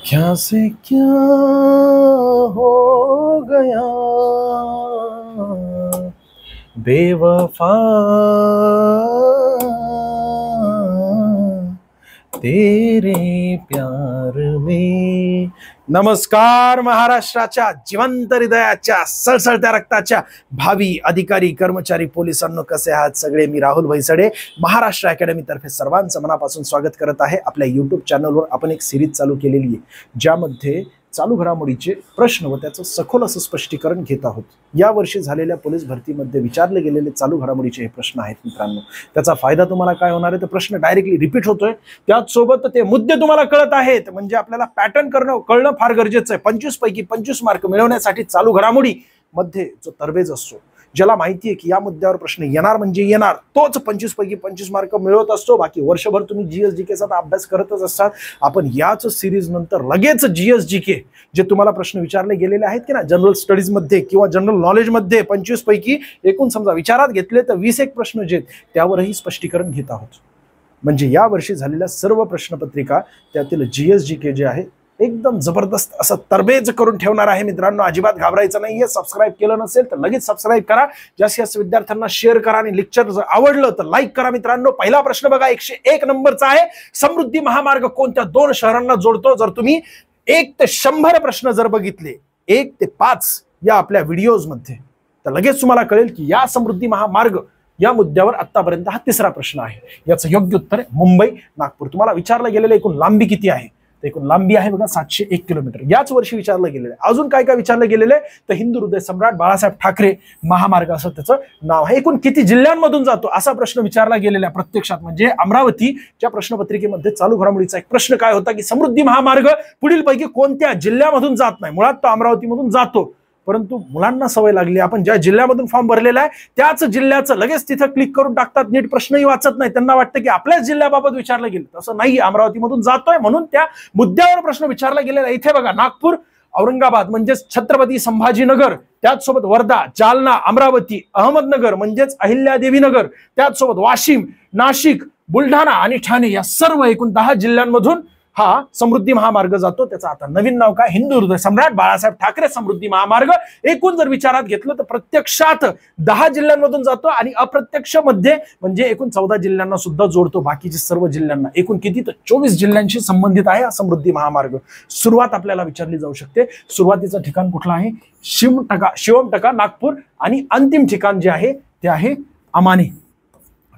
क्या से क्या हो गया बेवफा तेरे प्यार में। नमस्कार महाराष्ट्राच्या जिवंत हृदयाच्या सळसळत्या रक्ताच्या भावी अधिकारी कर्मचारी पोलिसांनो, कसे आहात सगळे? मी राहुल भैसडे महाराष्ट्र अकॅडमी तर्फे सर्वांचं मनापासून स्वागत करत आहे। आपल्या यूट्यूब चॅनलवर आपण एक सिरीज चालू केलेली आहे ज्यामध्ये चालू घडामोडीचे प्रश्न व त्याचं सखोल असं स्पष्टीकरण घेत आहोत। या वर्षी झालेल्या पोलीस भरतीमध्ये विचारले गेलेले चालू घडामोडीचे हे प्रश्न आहेत मित्रांनो। त्याचा फायदा तुम्हाला काय होणार आहे? तर प्रश्न डायरेक्टली रिपीट होतोय, त्याचसोबत ते मुद्दे तुम्हाला कळत आहेत, म्हणजे आपल्याला पॅटर्न कळणं फार गरजेचं आहे। 25 पैकी 25 मार्क मिळवण्यासाठी चालू घडामोडी मध्ये जो तरबेज असतो, ज्याला माहिती आहे की या मुद्द्यावर प्रश्न येणार म्हणजे येणार, तोच 25 पैकी 25 मार्क मिळवत असतो। बाकी वर्षभर तुम्ही जीएसजीकेचा अभ्यास करतच असतात। आपण याच सिरीज नंतर लगेच जीएसजीके जे तुम्हाला प्रश्न विचारले गेलेले आहेत की ना, जनरल स्टडीज मध्ये किंवा जनरल नॉलेज मध्ये 25 पैकी एकूण समजा विचारात घेतले तर 20 एक प्रश्न जे त्यावरही स्पष्टीकरण घेत आहोत। म्हणजे या वर्षी झालेल्या सर्व प्रश्नपत्रिका त्यातील जीएसजीके जे आहे एकदम जबरदस्त असं तरबेज करून ठेवणार आहे मित्रांनो। अजिबात घाबरायचं नाहीये। सबस्क्राईब केलं नसेल तर लगेच सबस्क्राईब करा, जास्तीत जास्त विद्यार्थ्यांना शेअर करा आणि लेक्चर जर आवडलं तर लाईक करा मित्रांनो। पहिला प्रश्न बघा, 101 नंबरचा आहे। समृद्धी महामार्ग कोणत्या दोन शहरांना जोडतो? जर तुम्ही 1 ते 100 प्रश्न जर बघितले 1 ते 5 या आपल्या व्हिडिओज मध्ये, तर लगेच तुम्हाला कळेल की या समृद्धी महामार्ग या मुद्द्यावर आतापर्यंत हा तिसरा प्रश्न आहे। याचं योग्य उत्तर आहे मुंबई नागपूर। तुम्हाला विचारलं गेलेलं एकूण लांबी किती आहे? एकूण लांबी आहे बघा 701 किलोमीटर। याच वर्षी विचारलं गेलेलं आहे। अजून काय काय विचारलं गेलेलं आहे? तर हिंदू हृदय सम्राट बाळासाहेब ठाकरे महामार्ग असं त्याचं नाव आहे। एकूण किती जिल्ह्यांमधून जातो असा प्रश्न विचारला गेलेला आहे प्रत्यक्षात। म्हणजे अमरावतीच्या प्रश्नपत्रिकेमध्ये चालू घडामोडीचा एक प्रश्न काय होता की समृद्धी महामार्ग पुढीलपैकी कोणत्या जिल्ह्यामधून जात नाही? मुळात तो अमरावतीमधून जातो, परंतु मुलांना सवय लागली, आपण ज्या जिल्ह्यामधून फॉर्म भरलेला आहे त्याच जिल्ह्याचं लगेच तिथं क्लिक करून टाकतात, नीट प्रश्नही वाचत नाही। त्यांना वाटतं की आपल्याच जिल्ह्याबाबत विचारलं गेलं, तसं नाही, अमरावतीमधून जातोय म्हणून त्या मुद्द्यावर प्रश्न विचारला गेलेला आहे। इथे बघा, नागपूर, औरंगाबाद म्हणजेच छत्रपती संभाजीनगर, त्याचसोबत वर्धा, जालना, अमरावती, अहमदनगर म्हणजेच अहिल्यादेवी नगर, त्याचसोबत वाशिम, नाशिक, बुलढाणा आणि ठाणे या सर्व एकूण 10 जिल्ह्यांमधून हा समृद्धी महामार्ग जातो। त्याचं आता नवीन नाव काय? हिंदू हृदय सम्राट बाळासाहेब ठाकरे समृद्धी महामार्ग। एकूण जर विचारात घेतलं तर प्रत्यक्षात 10 जिल्ह्यांमधून जातो आणि अप्रत्यक्ष मध्ये म्हणजे एकूण 14 जिल्ह्यांना सुद्धा जोडतो, बाकीचे सर्व जिल्ह्यांना। एकूण किती? तर 24 जिल्ह्यांशी संबंधित आहे हा समृद्धी महामार्ग। सुरुवात आपल्याला विचारली जाऊ शकते, सुरुवातीचं ठिकाण कुठलं आहे? शिवमटका नागपूर, आणि अंतिम ठिकाण जे आहे ते आहे अमाने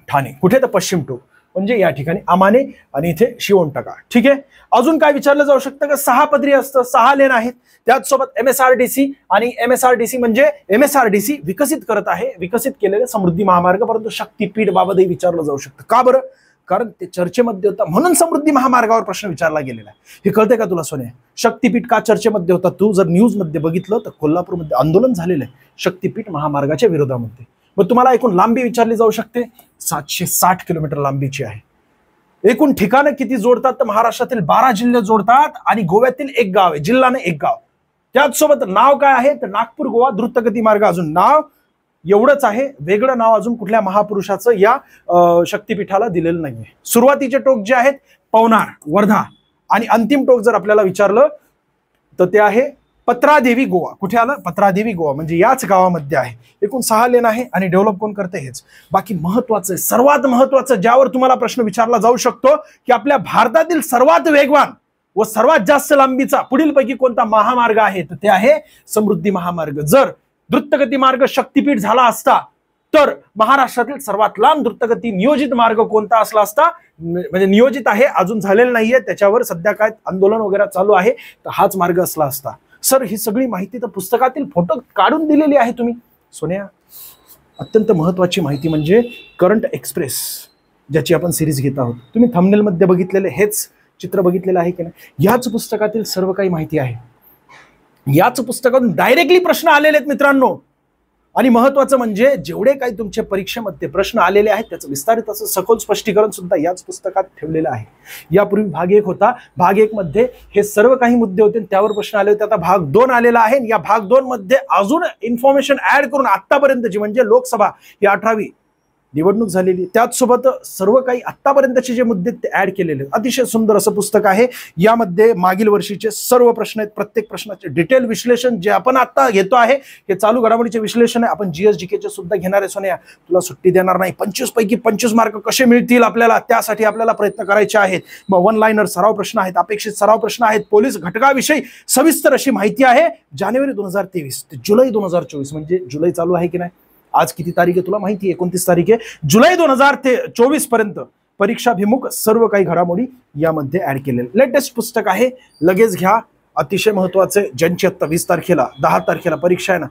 ठाणे। कुठे? तर पश्चिम टोक, म्हणजे या ठिकाणी अमाने आणि इथे शिवमटका। ठीक आहे। अजून काय विचारलं जाऊ शकतं का? 6 पदरी असतं, 6 लेन आहेत, त्याचसोबत एमएसआरडीसी, आणि एमएसआरडीसी म्हणजे एमएसआरडीसी विकसित करत आहे, विकसित केलेले समृद्धी महामार्ग। परंतु शक्तीपीठ बाबतही विचारलं जाऊ शकतं। का बरं? कारण ते चर्चेमध्ये होता म्हणून समृद्धी महामार्गावर प्रश्न विचारला गेलेला आहे। हे कळते का तुला सोन्या? शक्तीपीठ का चर्चेमध्ये होता? तू जर न्यूज मध्ये बघितलं तर कोल्हापूरमध्ये आंदोलन झालेलं आहे शक्तीपीठ महामार्गाच्या विरोधामध्ये। मग तुम्हाला एकूण लांबी विचारली जाऊ शकते, 760 किलोमीटर लांबीची आहे। एकूण ठिकाणं किती जोडतात? तर महाराष्ट्रातील 12 जिल्हे जोडतात आणि गोव्यातील एक गाव आहे, जिल्हा नाही एक गाव। त्याचसोबत नाव काय आहे? तर नागपूर गोवा द्रुतगती मार्ग। अजून नाव एवढंच आहे, वेगळं नाव अजून कुठल्या महापुरुषाचं या शक्तीपीठाला दिलेलं नाहीये। सुरुवातीचे टोक जे आहेत पवनार, वर्धा, आणि अंतिम टोक जर आपल्याला विचारलं तर ते आहे पत्रादेवी गोवा। कुठे आलं? पत्रादेवी गोवा, म्हणजे याच गावामध्ये आहे। एकूण 6 लेन आहे आणि डेव्हलप कोण करते? हेच। बाकी महत्वाचं, सर्वात महत्वाचं ज्यावर तुम्हाला प्रश्न विचारला जाऊ शकतो की आपल्या भारतातील सर्वात वेगवान व सर्वात जास्त लांबीचा पुढीलपैकी कोणता महामार्ग आहे? तर ते आहे समृद्धी महामार्ग। जर द्रुतगती मार्ग शक्तीपीठ झाला असता तर महाराष्ट्रातील सर्वात लांब द्रुतगती नियोजित मार्ग कोणता असला असता? म्हणजे नियोजित आहे, अजून झालेलं नाहीये, त्याच्यावर सध्या काय आंदोलन वगैरे चालू आहे, तर हाच मार्ग असला असता। सर ही सगळी माहिती तर पुस्तकातील फोटो काढून दिलेली आहे तुम्ही। सोन्या, अत्यंत महत्वाची माहिती म्हणजे करंट एक्सप्रेस, ज्याची आपण सिरीज घेत आहोत। तुम्ही थंबनेल मध्ये बघितलेले हेच चित्र बघितलेलं आहे की नाही? याच पुस्तकातील सर्व काही माहिती आहे, याच पुस्तकातून डायरेक्टली प्रश्न आलेले आहेत मित्रांनो। आणि महत्वाचं म्हणजे जेवढे काही तुमच्या परीक्षेमध्ये प्रश्न आलेले आहेत त्याचं विस्तारित असं सखोल स्पष्टीकरण सुद्धा याच पुस्तकात ठेवलेलं आहे। यापूर्वी भाग 1 होता, भाग 1 मध्ये हे सर्व काही मुद्दे होते, त्यावर प्रश्न आले होते। आता भाग 2 आलेला आहे, या भाग 2 मध्ये अजून इन्फॉर्मेशन ऍड करून आतापर्यंतची म्हणजे लोकसभा ही 18वी निवडणूक झालेली, त्याचसोबत सर्व काही आतापर्यंतचे जे मुद्दे ते ऍड केलेले. अतिशय सुंदर असं पुस्तक आहे. यामध्ये मागील वर्षीचे सर्व प्रश्न आहेत, प्रत्येक प्रश्नाचे डिटेल विश्लेषण जे आपण आता घेतो आहे हे चालू घडामोडीचे विश्लेषण आहे. आपण GSDK सुद्धा घेणार आहे. सोन्या, तुला सुट्टी देणार नाही. 25 पैकी 25 मार्क कसे मिळतील आपल्याला, त्यासाठी आपल्याला प्रयत्न करायचे आहेत. मग वन लाईनर सराव प्रश्न आहेत, अपेक्षित सराव प्रश्न आहेत, पोलीस घटकाविषयी सविस्तर अशी माहिती आहे. जानेवारी 2023 ते जुलै 2024, म्हणजे जुलै चालू आहे की नाही, आज किती तारीख आहे तुला माहिती आहे? 29 तारीख आहे. जुलै 2024 पर्यंत परीक्षाभिमुख सर्व काही घडामोडी यामध्ये ऍड केलेले लेटेस्ट पुस्तक आहे. लगेच घ्या. अतिशय महत्वाचे, ज्यांची आता 20 तारखेला 10 तारखेला परीक्षा आहे ना,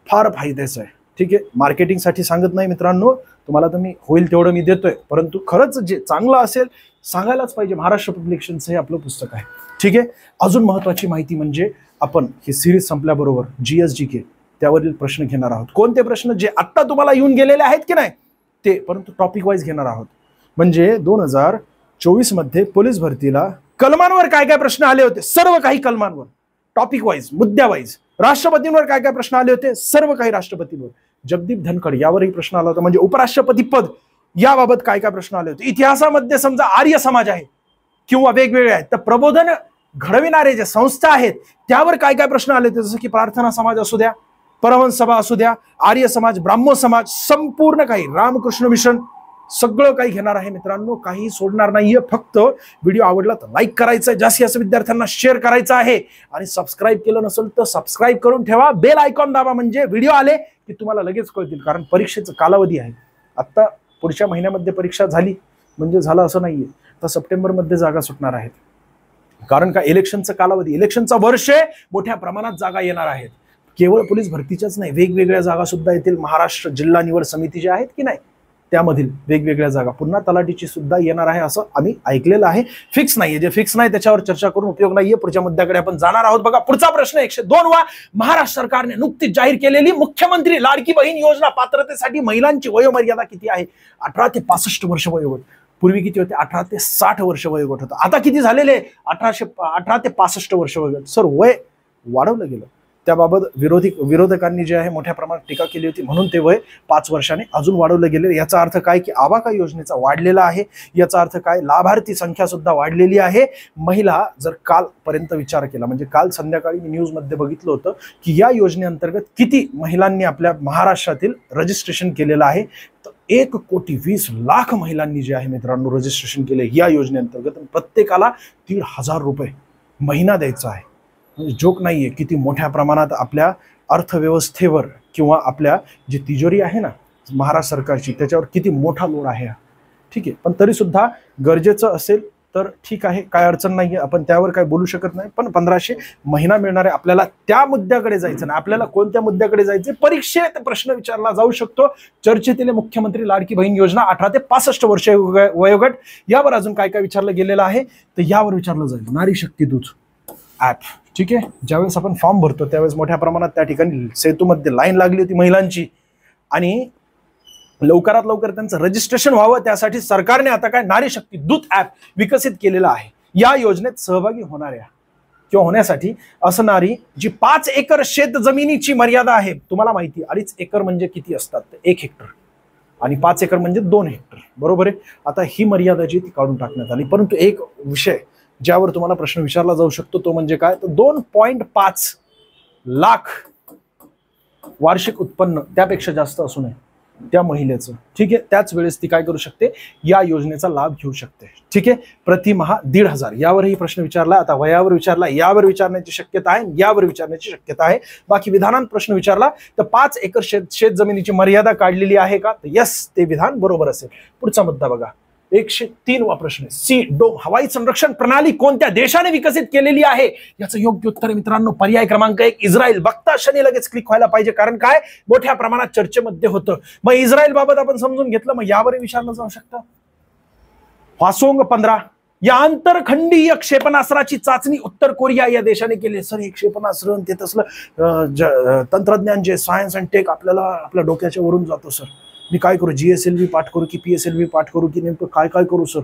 फार फायद्याचं आहे. ठीक आहे, मार्केटिंगसाठी सांगत नाही मित्रांनो, तुम्हाला तर मी होईल तेवढं मी देतोय, परंतु खरंच जे चांगलं असेल सांगायलाच पाहिजे. महाराष्ट्र पब्लिकेशनचं हे आपलं पुस्तक आहे. ठीक आहे, अजून महत्वाची माहिती म्हणजे आपण ही सिरीज संपल्याबरोबर GSDK त्यावरील प्रश्न घेणार आहोत. कोणते प्रश्न? जे आत्ता तुम्हाला येऊन गेलेले आहेत की नाही ते, परंतु टॉपिक वाईज घेणार आहोत. म्हणजे 2024 मध्ये पोलीस भरतीला कलमांवर काय काय प्रश्न आले होते, सर्व काही कलमांवर, टॉपिक वाईज, मुद्द्यावाईज. राष्ट्रपतींवर काय काय प्रश्न आले होते, सर्व काही राष्ट्रपतींवर. जगदीप धनखड यावरही प्रश्न आला होता, म्हणजे उपराष्ट्रपती पद याबाबत काय काय प्रश्न आले होते. इतिहासामध्ये समजा आर्य समाज आहे किंवा वेगवेगळे आहेत, तर प्रबोधन घडविणारे जे संस्था आहेत त्यावर काय काय प्रश्न आले होते, जसं की प्रार्थना समाज असू द्या, परमहंस सभा असू द्या, आर्य समाज, ब्राह्मण समाज, संपूर्ण काही, रामकृष्ण मिशन, सगळं काही घेणार आहे मित्रांनो. काही सोडणार नाहीये. फक्त व्हिडिओ आवडला तर लाईक करायचा आहे, जास्तीत जास्त विद्यार्थ्यांना शेअर करायचा आहे, आणि सबस्क्राईब केलं नसेल तर सबस्क्राईब करून ठेवा. बेल आयकॉन दाबा, म्हणजे व्हिडिओ आले की तुम्हाला लगेच कळतील. कारण परीक्षेचा कालावधी आहे. आता पुढच्या महिन्यामध्ये परीक्षा झाली म्हणजे झालं असं नाहीये, तर सप्टेंबरमध्ये जागा सुटणार आहेत. कारण का, इलेक्शनचा कालावधी, इलेक्शनचा वर्ष आहे, मोठ्या प्रमाणात जागा येणार आहेत. केवळ पोलीस भरतीच्याच नाही, वेगवेगळ्या जागा सुद्धा येतील. महाराष्ट्र जिल्हा निवड समिती जे आहेत की नाही, त्यामधील वेगवेगळ्या जागा, पुन्हा तलाठीची सुद्धा येणार आहे असं आम्ही ऐकलेलं आहे. फिक्स नाहीये, जे फिक्स नाही त्याच्यावर चर्चा करून उपयोग नाहीये. पुढच्या मुद्द्याकडे आपण जाणार आहोत. बघा पुढचा प्रश्न 102 महाराष्ट्र सरकारने नुकतीच जाहीर केलेली मुख्यमंत्री लाडकी बहीण योजना पात्रतेसाठी महिलांची वयोमर्यादा किती आहे? 18 ते 65 वर्ष वयोगट. पूर्वी किती होते? 18 ते 60 वर्ष वयोगट होतं. आता किती झालेले? 18 ते 65 वर्ष वयोगट. सर, वय वाढवलं गेलं. त्याबाबत विरोधकांनी जे आहे मोठ्या प्रमाणात टीका केली होती, म्हणून ते वय 5 वर्षाने अजून वाढवलं गेले. याचा अर्थ काय की आवाका योजनेचा वाढलेला आहे. याचा अर्थ काय, लाभार्थी संख्या सुद्धा वाढलेली आहे. महिला जर कालपर्यंत विचार केला, म्हणजे काल संध्याकाळी मी न्यूजमध्ये बघितलं होतं की या योजनेअंतर्गत किती महिलांनी आपल्या महाराष्ट्रातील रजिस्ट्रेशन केलेलं आहे, तर 1,20,00,000 महिलांनी जे आहे मित्रांनो रजिस्ट्रेशन केले या योजनेअंतर्गत. प्रत्येकाला 1,500 रुपये महिना द्यायचा आहे. म्हणजे जोक नाहीये. किती मोठ्या प्रमाणात आपल्या अर्थव्यवस्थेवर किंवा आपल्या जी तिजोरी आहे ना महाराष्ट्र सरकारची, त्याच्यावर किती मोठा लोड आहे. ठीक आहे, पण तरी सुद्धा गरजेचं असेल तर ठीक आहे, काय अडचण नाहीये, आपण त्यावर काय बोलू शकत नाही. पण 1500 महिना मिळणार आहे. आपल्याला त्या मुद्द्याकडे जायचं नाही. आपल्याला कोणत्या मुद्द्याकडे जायचे? परीक्षेत प्रश्न विचारला जाऊ शकतो. चर्चेतील मुख्यमंत्री लाडकी बहीण योजना 18 ते 65 वर्ष वयोगट, यावर अजून काय काय विचारलं गेलेलं आहे, तर यावर विचारलं जाईल. नारी शक्ती दूत ऍप. ठीक आहे, ज्यावेळेस आपण फॉर्म भरतो त्यावेळेस मोठ्या प्रमाणात त्या ठिकाणी सेतूमध्ये लाईन लागली होती महिलांची, आणि लवकरात लवकर त्यांचं रजिस्ट्रेशन व्हावं त्यासाठी सरकारने आता काय नारी शक्ती दूत ऍप विकसित केलेलं आहे. या योजनेत सहभागी होणाऱ्या किंवा होण्यासाठी असणारी जी 5 एकर शेत जमिनीची मर्यादा आहे, तुम्हाला माहिती 2.5 एकर म्हणजे किती असतात? 1 हेक्टर, आणि 5 एकर म्हणजे 2 हेक्टर, बरोबर आहे. आता ही मर्यादा जी ती काढून टाकण्यात आली. परंतु एक विषय ज्यावर तुम्हाला प्रश्न विचारला जाऊ शकतो तो म्हणजे काय, तर 2.5 लाख वार्षिक उत्पन्न त्यापेक्षा जास्त असू नये त्या महिलेचं. ठीक आहे, त्याच वेळेस ती काय करू शकते, या योजनेचा लाभ घेऊ शकते. ठीक आहे, प्रतिमाह 1,500. यावरही प्रश्न विचारला. आता वयावर विचारला, यावर विचारण्याची शक्यता आहे, यावर विचारण्याची शक्यता आहे. बाकी विधानात प्रश्न विचारला तर 5 एकर शेत जमिनीची मर्यादा काढलेली आहे का, तर यस, ते विधान बरोबर असेल. पुढचा मुद्दा बघा, 103वा प्रश्न. सी डोम हवाई संरक्षण प्रणाली कोणत्या देशाने विकसित केलेली आहे? याचं योग्य उत्तर मित्रांनो पर्याय क्रमांक 1 इस्रायल. बघता क्षणी लगेच क्लिक व्हायला पाहिजे, कारण काय मोठ्या प्रमाणात चर्चेमध्ये होतं. मग इस्रायल बाबत आपण समजून घेतलं, मग यावर विचारलं जाऊ शकतं. हवासोंग 15 या आंतरखंडीय क्षेपणास्त्राची चाचणी उत्तर कोरिया या देशाने केली. सर, हे क्षेपणास्त्र ते तसलं तंत्रज्ञान जे सायन्स अँड टेक आपल्याला आपल्या डोक्याच्या वरून जातो. सर, मी काय करू, GSLV पाठ करू की PSLV पाठ करू की नेमकं काय काय करू? सर,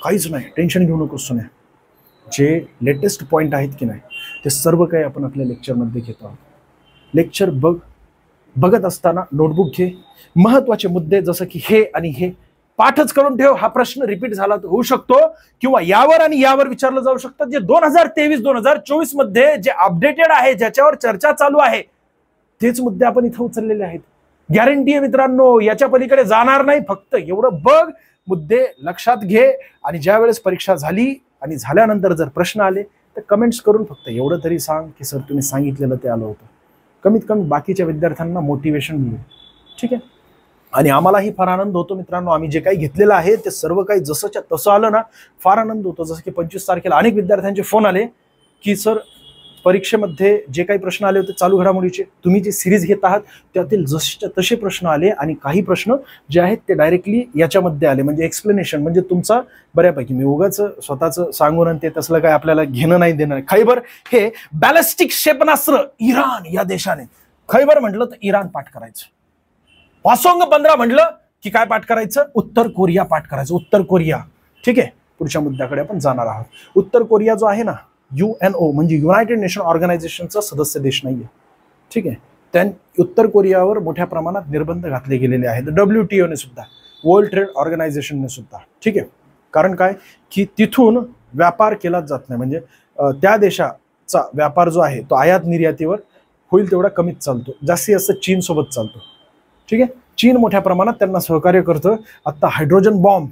काहीच नाही, टेन्शन घेऊ नकोस सोन्या. जे लेटेस्ट पॉईंट आहेत की नाही ते सर्व काही आपण आपल्या लेक्चरमध्ये घेतो आहोत. लेक्चर बघ, बघत असताना नोटबुक घे, महत्वाचे मुद्दे जसं की हे आणि हे पाठच करून ठेव. हा प्रश्न रिपीट झाला तर होऊ शकतो किंवा यावर आणि यावर विचारलं जाऊ शकतं. जे 2023-2024 मध्ये जे अपडेटेड आहे, ज्याच्यावर चर्चा चालू आहे, तेच मुद्दे आपण इथं उचललेले आहेत. गॅरंटी आहे मित्रांनो, याच्या पलीकडे जाणार नाही. फक्त एवढं बघ, मुद्दे लक्षात घे आणि ज्या वेळेस परीक्षा झाली आणि झाल्यानंतर जर प्रश्न आले तर कमेंट्स करून फक्त एवढं तरी सांग की सर तुम्ही सांगितलेलं ते आलं होतं. कमीत कमी बाकीच्या विद्यार्थ्यांना मोटिवेशन मिळेल. ठीक आहे. आणि आम्हालाही फार आनंद होतो मित्रांनो. आम्ही जे काही घेतलेलं आहे ते सर्व काही जसंच्या तसं आलं ना, फार आनंद होतो. जसं की 25 तारखेला अनेक विद्यार्थ्यांचे फोन आले की सर परीक्षेमध्ये जे काही प्रश्न आले होते चालू घडामोडीचे, तुम्ही जी सिरीज घेत आहात त्यातील जसेच्या तसे प्रश्न आले आणि काही प्रश्न जे आहेत ते डायरेक्टली याच्यामध्ये आले, म्हणजे एक्सप्लेनेशन. म्हणजे तुमचा बऱ्यापैकी, मी उगाच स्वतःचं सांगून आणि ते तसलं काय आपल्याला घेणं नाही देणार. खैबर हे बॅलिस्टिक क्षेपणास्त्र इराण या देशाने, खैबर म्हटलं तर इराण पाठ करायचं. पासोंग 15 म्हटलं की काय पाठ करायचं? उत्तर कोरिया पाठ करायचं. उत्तर कोरिया. ठीक आहे. पुढच्या मुद्द्याकडे आपण जाणार आहोत. उत्तर कोरिया जो आहे ना, UNO म्हणजे युनायटेड नेशन ऑर्गनायझेशनचा सदस्य देश नाहीये. ठीक आहे. त्या उत्तर कोरियावर मोठ्या प्रमाणात निर्बंध घातले गेलेले आहेत. WTO ने सुद्धा, वर्ल्ड ट्रेड ऑर्गनायझेशनने सुद्धा. ठीक आहे. कारण काय की तिथून व्यापार केलाच जात नाही. म्हणजे त्या देशाचा व्यापार जो आहे तो आयात निर्यातीवर होईल तेवढा कमीच चालतो. जास्तीत जास्त चीन सोबत चालतो. ठीक आहे. चीन मोठ्या प्रमाणात त्यांना सहकार्य करतं. आता हायड्रोजन बॉम्ब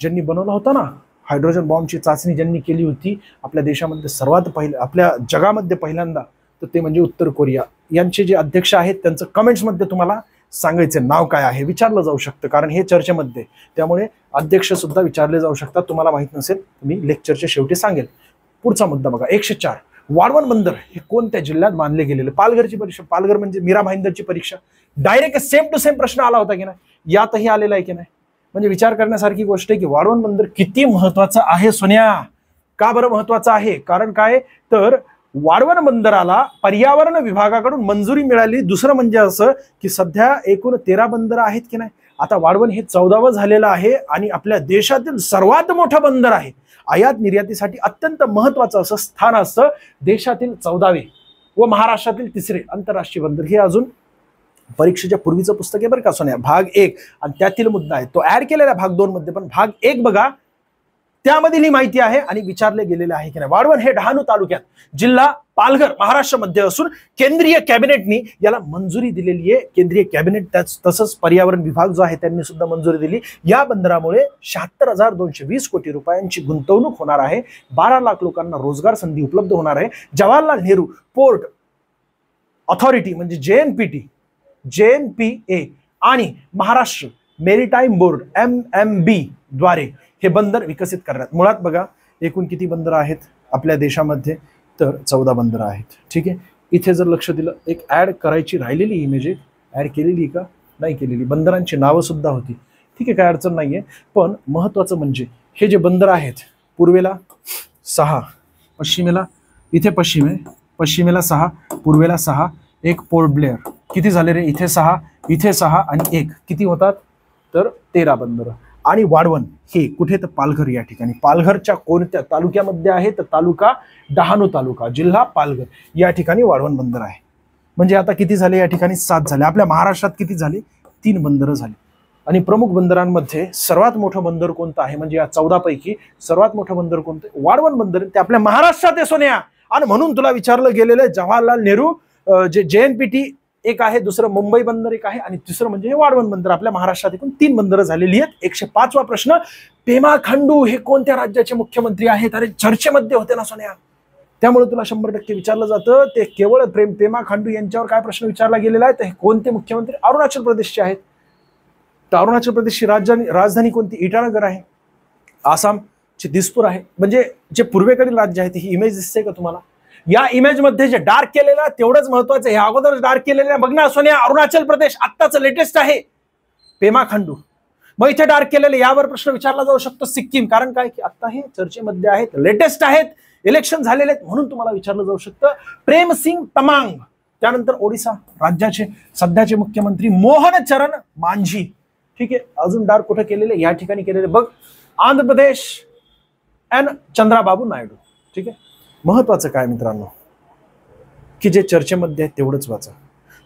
ज्यांनी बनवला होता ना, हायड्रोजन बॉम्बची चाचणी ज्यांनी केली होती आपल्या देशामध्ये सर्वात पहिले, आपल्या जगामध्ये पहिल्यांदा, तर ते म्हणजे उत्तर कोरिया. यांचे जे अध्यक्ष आहेत त्यांचं कमेंट्समध्ये तुम्हाला सांगायचे नाव काय आहे विचारलं जाऊ शकतं, कारण हे चर्चेमध्ये, त्यामुळे अध्यक्ष सुद्धा विचारले जाऊ शकतात. तुम्हाला माहित नसेल मी लेक्चरच्या शेवटी सांगेल. पुढचा मुद्दा बघा. 104 वाढवण बंदर हे कोणत्या जिल्ह्यात बांधले गेलेले? पालघरची परीक्षा. पालघर म्हणजे मीरा भाईंदरची परीक्षा. डायरेक्ट सेम टू सेम प्रश्न आला होता की नाही, यातही आलेला आहे की नाही. म्हणजे विचार करण्यासारखी गोष्ट आहे की वाढवण बंदर किती महत्वाचं आहे सोन्या. का बरं महत्वाचं आहे? कारण काय तर वाढवण बंदराला पर्यावरण विभागाकडून मंजुरी मिळाली. दुसरं म्हणजे असं की सध्या एकूण 13 बंदर आहेत की नाही. आता वाढवण हे 14वं झालेलं आहे आणि आपल्या देशातील सर्वात मोठं बंदर आहे. आयात निर्यातीसाठी अत्यंत महत्वाचं असं स्थान असतं. देशातील 14वे व महाराष्ट्रातील 3रे आंतरराष्ट्रीय बंदर. हे अजून परीक्षेच्या पूर्वीचं पुस्तक आहे बरं का सोन्या, भाग 1, आणि त्यातील मुद्दा आहे तो ऍड केलेला भाग 2 मध्ये. पण भाग 1 बघा, त्यामधील ही माहिती आहे आणि विचारले गेलेले आहे की नाही. वाढवण हे डहाणू तालुक्यात, जिल्हा पालघर, महाराष्ट्रामध्ये असून केंद्रीय कॅबिनेटनी याला मंजुरी दिलेली आहे. केंद्रीय कॅबिनेट तसंच पर्यावरण विभाग जो आहे त्यांनी सुद्धा मंजुरी दिली. या बंदरामुळे 76,220 कोटी रुपयांची गुंतवणूक होणार आहे. 12 लाख लोकांना रोजगार संधी उपलब्ध होणार आहे. जवाहरलाल नेहरू पोर्ट ऑथॉरिटी म्हणजे JNPA आणि महाराष्ट्र मेरीटाईम बोर्ड MMB द्वारे हे बंदर विकसित करण्यात. मुळात बघा एकूण किती बंदर आहेत आपल्या देशामध्ये, तर 14 बंदर आहेत. ठीक आहे. इथे जर लक्ष दिलं, एक ऍड करायची राहिलेली इमेज ऍड केलेली का नाही केलेली, बंदरांची नावं सुद्धा होती. ठीक आहे, काय अडचण नाहीये. पण महत्वाचं म्हणजे हे जे बंदर आहेत, पूर्वेला 6, पश्चिमेला, इथे पश्चिमेला 6, पूर्वेला 6, एक पोर्ट ब्लेअर. किती झाले रे? इथे 6, इथे 6 आणि 1 किती होतात? तर 13 बंदर. आणि वाढवण हे कुठे? तर पालघर या ठिकाणी. पालघरच्या कोणत्या तालुक्यामध्ये आहे? तर तालुका डहाणू तालुका, जिल्हा पालघर या ठिकाणी वाढवण बंदर आहे. म्हणजे आता किती झाले या ठिकाणी? 7 झाले. आपल्या महाराष्ट्रात किती झाले? 3 बंदर झाले. आणि प्रमुख बंदरांमध्ये सर्वात मोठं बंदर कोणतं आहे? म्हणजे या 14 पैकी सर्वात मोठं बंदर कोणतं? वाढवण बंदर. ते आपल्या महाराष्ट्रात आहे सोन्या. आणि म्हणून तुला विचारलं गेलेलं जवाहरलाल नेहरू जे JNPT एक आहे, दुसरं मुंबई बंदर एक आहे आणि तिसरं म्हणजे हे वाढवण बंदर. आपल्या महाराष्ट्रात एकूण 3 बंदरं झालेली आहेत. 105वा प्रश्न. पेमा खांडू हे कोणत्या राज्याचे मुख्यमंत्री आहेत? अरे चर्चेमध्ये होते ना सोन्या, त्यामुळे तुला 100% विचारलं जातं. ते केवळ पेमा खांडू यांच्यावर काय प्रश्न विचारला गेलेला आहे? तर हे कोणते मुख्यमंत्री? अरुणाचल प्रदेशचे आहेत. तर अरुणाचल प्रदेशची राजधानी कोणती? इटानगर आहे. आसामची दिसपूर आहे. म्हणजे जे पूर्वेकडील राज्य आहे ही इमेज दिसते का तुम्हाला? या इमेज मध्ये जे डार्क केलेलं तेवढंच महत्वाचं आहे. अगोदर डार्क केलेलं बघ ना सोन्या, अरुणाचल प्रदेश आत्ताच लेटेस्ट आहे, पेमा खांडू. मग इथे डार्क केलेले यावर प्रश्न विचारला जाऊ शकतो सिक्कीम. कारण काय की आता हे चर्चेमध्ये आहेत, लेटेस्ट आहेत, इलेक्शन झालेले आहेत, म्हणून तुम्हाला विचारलं जाऊ शकतं. प्रेमसिंग तमांग. त्यानंतर ओडिशा राज्याचे सध्याचे मुख्यमंत्री मोहन चरण मांझी. ठीक आहे. अजून डार्क कुठे केलेले? या ठिकाणी केलेले बघ, आंध्र प्रदेश चंद्राबाबू नायडू. ठीक आहे. महत्वाचं काय मित्रांनो की जे चर्चेमध्ये आहे तेवढंच वाचा.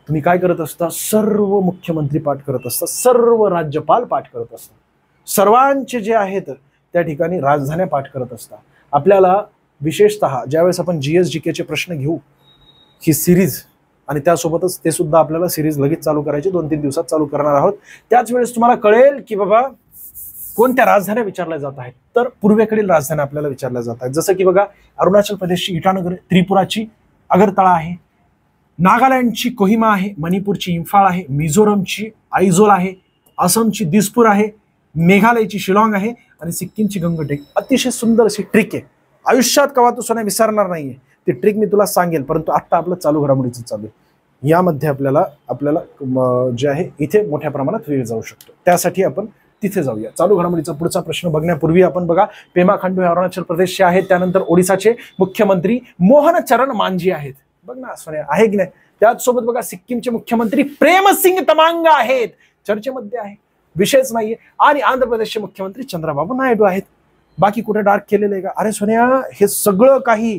तुम्ही काय करत असता? सर्व मुख्यमंत्री पाठ करत असतात, सर्व राज्यपाल पाठ करत असतात, सर्वांचे जे आहेत त्या ठिकाणी राजधान्या पाठ करत असतात. आपल्याला विशेषतः ज्यावेळेस आपण GS-GK चे प्रश्न घेऊ ही सिरीज, आणि त्यासोबतच ते सुद्धा आपल्याला सिरीज लगेच चालू करायची, 2-3 दिवसात चालू करणार आहोत, त्याच वेळेस तुम्हाला कळेल की बाबा कोणत्या राजधान्या विचारल्या जात आहेत. तर पूर्वेकडील राजधान्या आपल्याला विचारल्या जात आहेत. जसं की बघा, अरुणाचल प्रदेशची इटानगर, त्रिपुराची अगरतळा आहे, नागालँडची कोहिमा आहे, मणिपूरची इम्फाळ आहे, मिझोरमची आयझोल आहे, आसामची दिसपूर आहे, मेघालयची शिलाँग आहे आणि सिक्कीमची गंगटेक. अतिशय सुंदर अशी ट्रिक आहे, आयुष्यात कवा तू सोन्या विसरणार नाहीये. ती ट्रिक मी तुला सांगेल, परंतु आता आपलं चालू घडामोडीचं चालू आहे. यामध्ये आपल्याला जे आहे इथे मोठ्या प्रमाणात वेळ जाऊ शकतो, त्यासाठी आपण तिथे जाऊया. चालू घडामोडीचा पुढचा प्रश्न बघण्यापूर्वी आपण बघा, पेमा खांडू हे अरुणाचल प्रदेशचे आहेत, त्यानंतर ओडिसाचे मुख्यमंत्री मोहन चरण मांझी आहेत. बघ ना सोन्या, आहे की नाही? त्याचसोबत बघा, सिक्कीमचे मुख्यमंत्री प्रेमसिंग तमांगा आहेत, चर्चेमध्ये आहे, विषयच नाहीये. आणि आंध्र प्रदेशचे मुख्यमंत्री चंद्रबाबू नायडू आहेत. बाकी कुठे डार्क केलेलं आहे का? अरे सोन्या, हे सगळं काही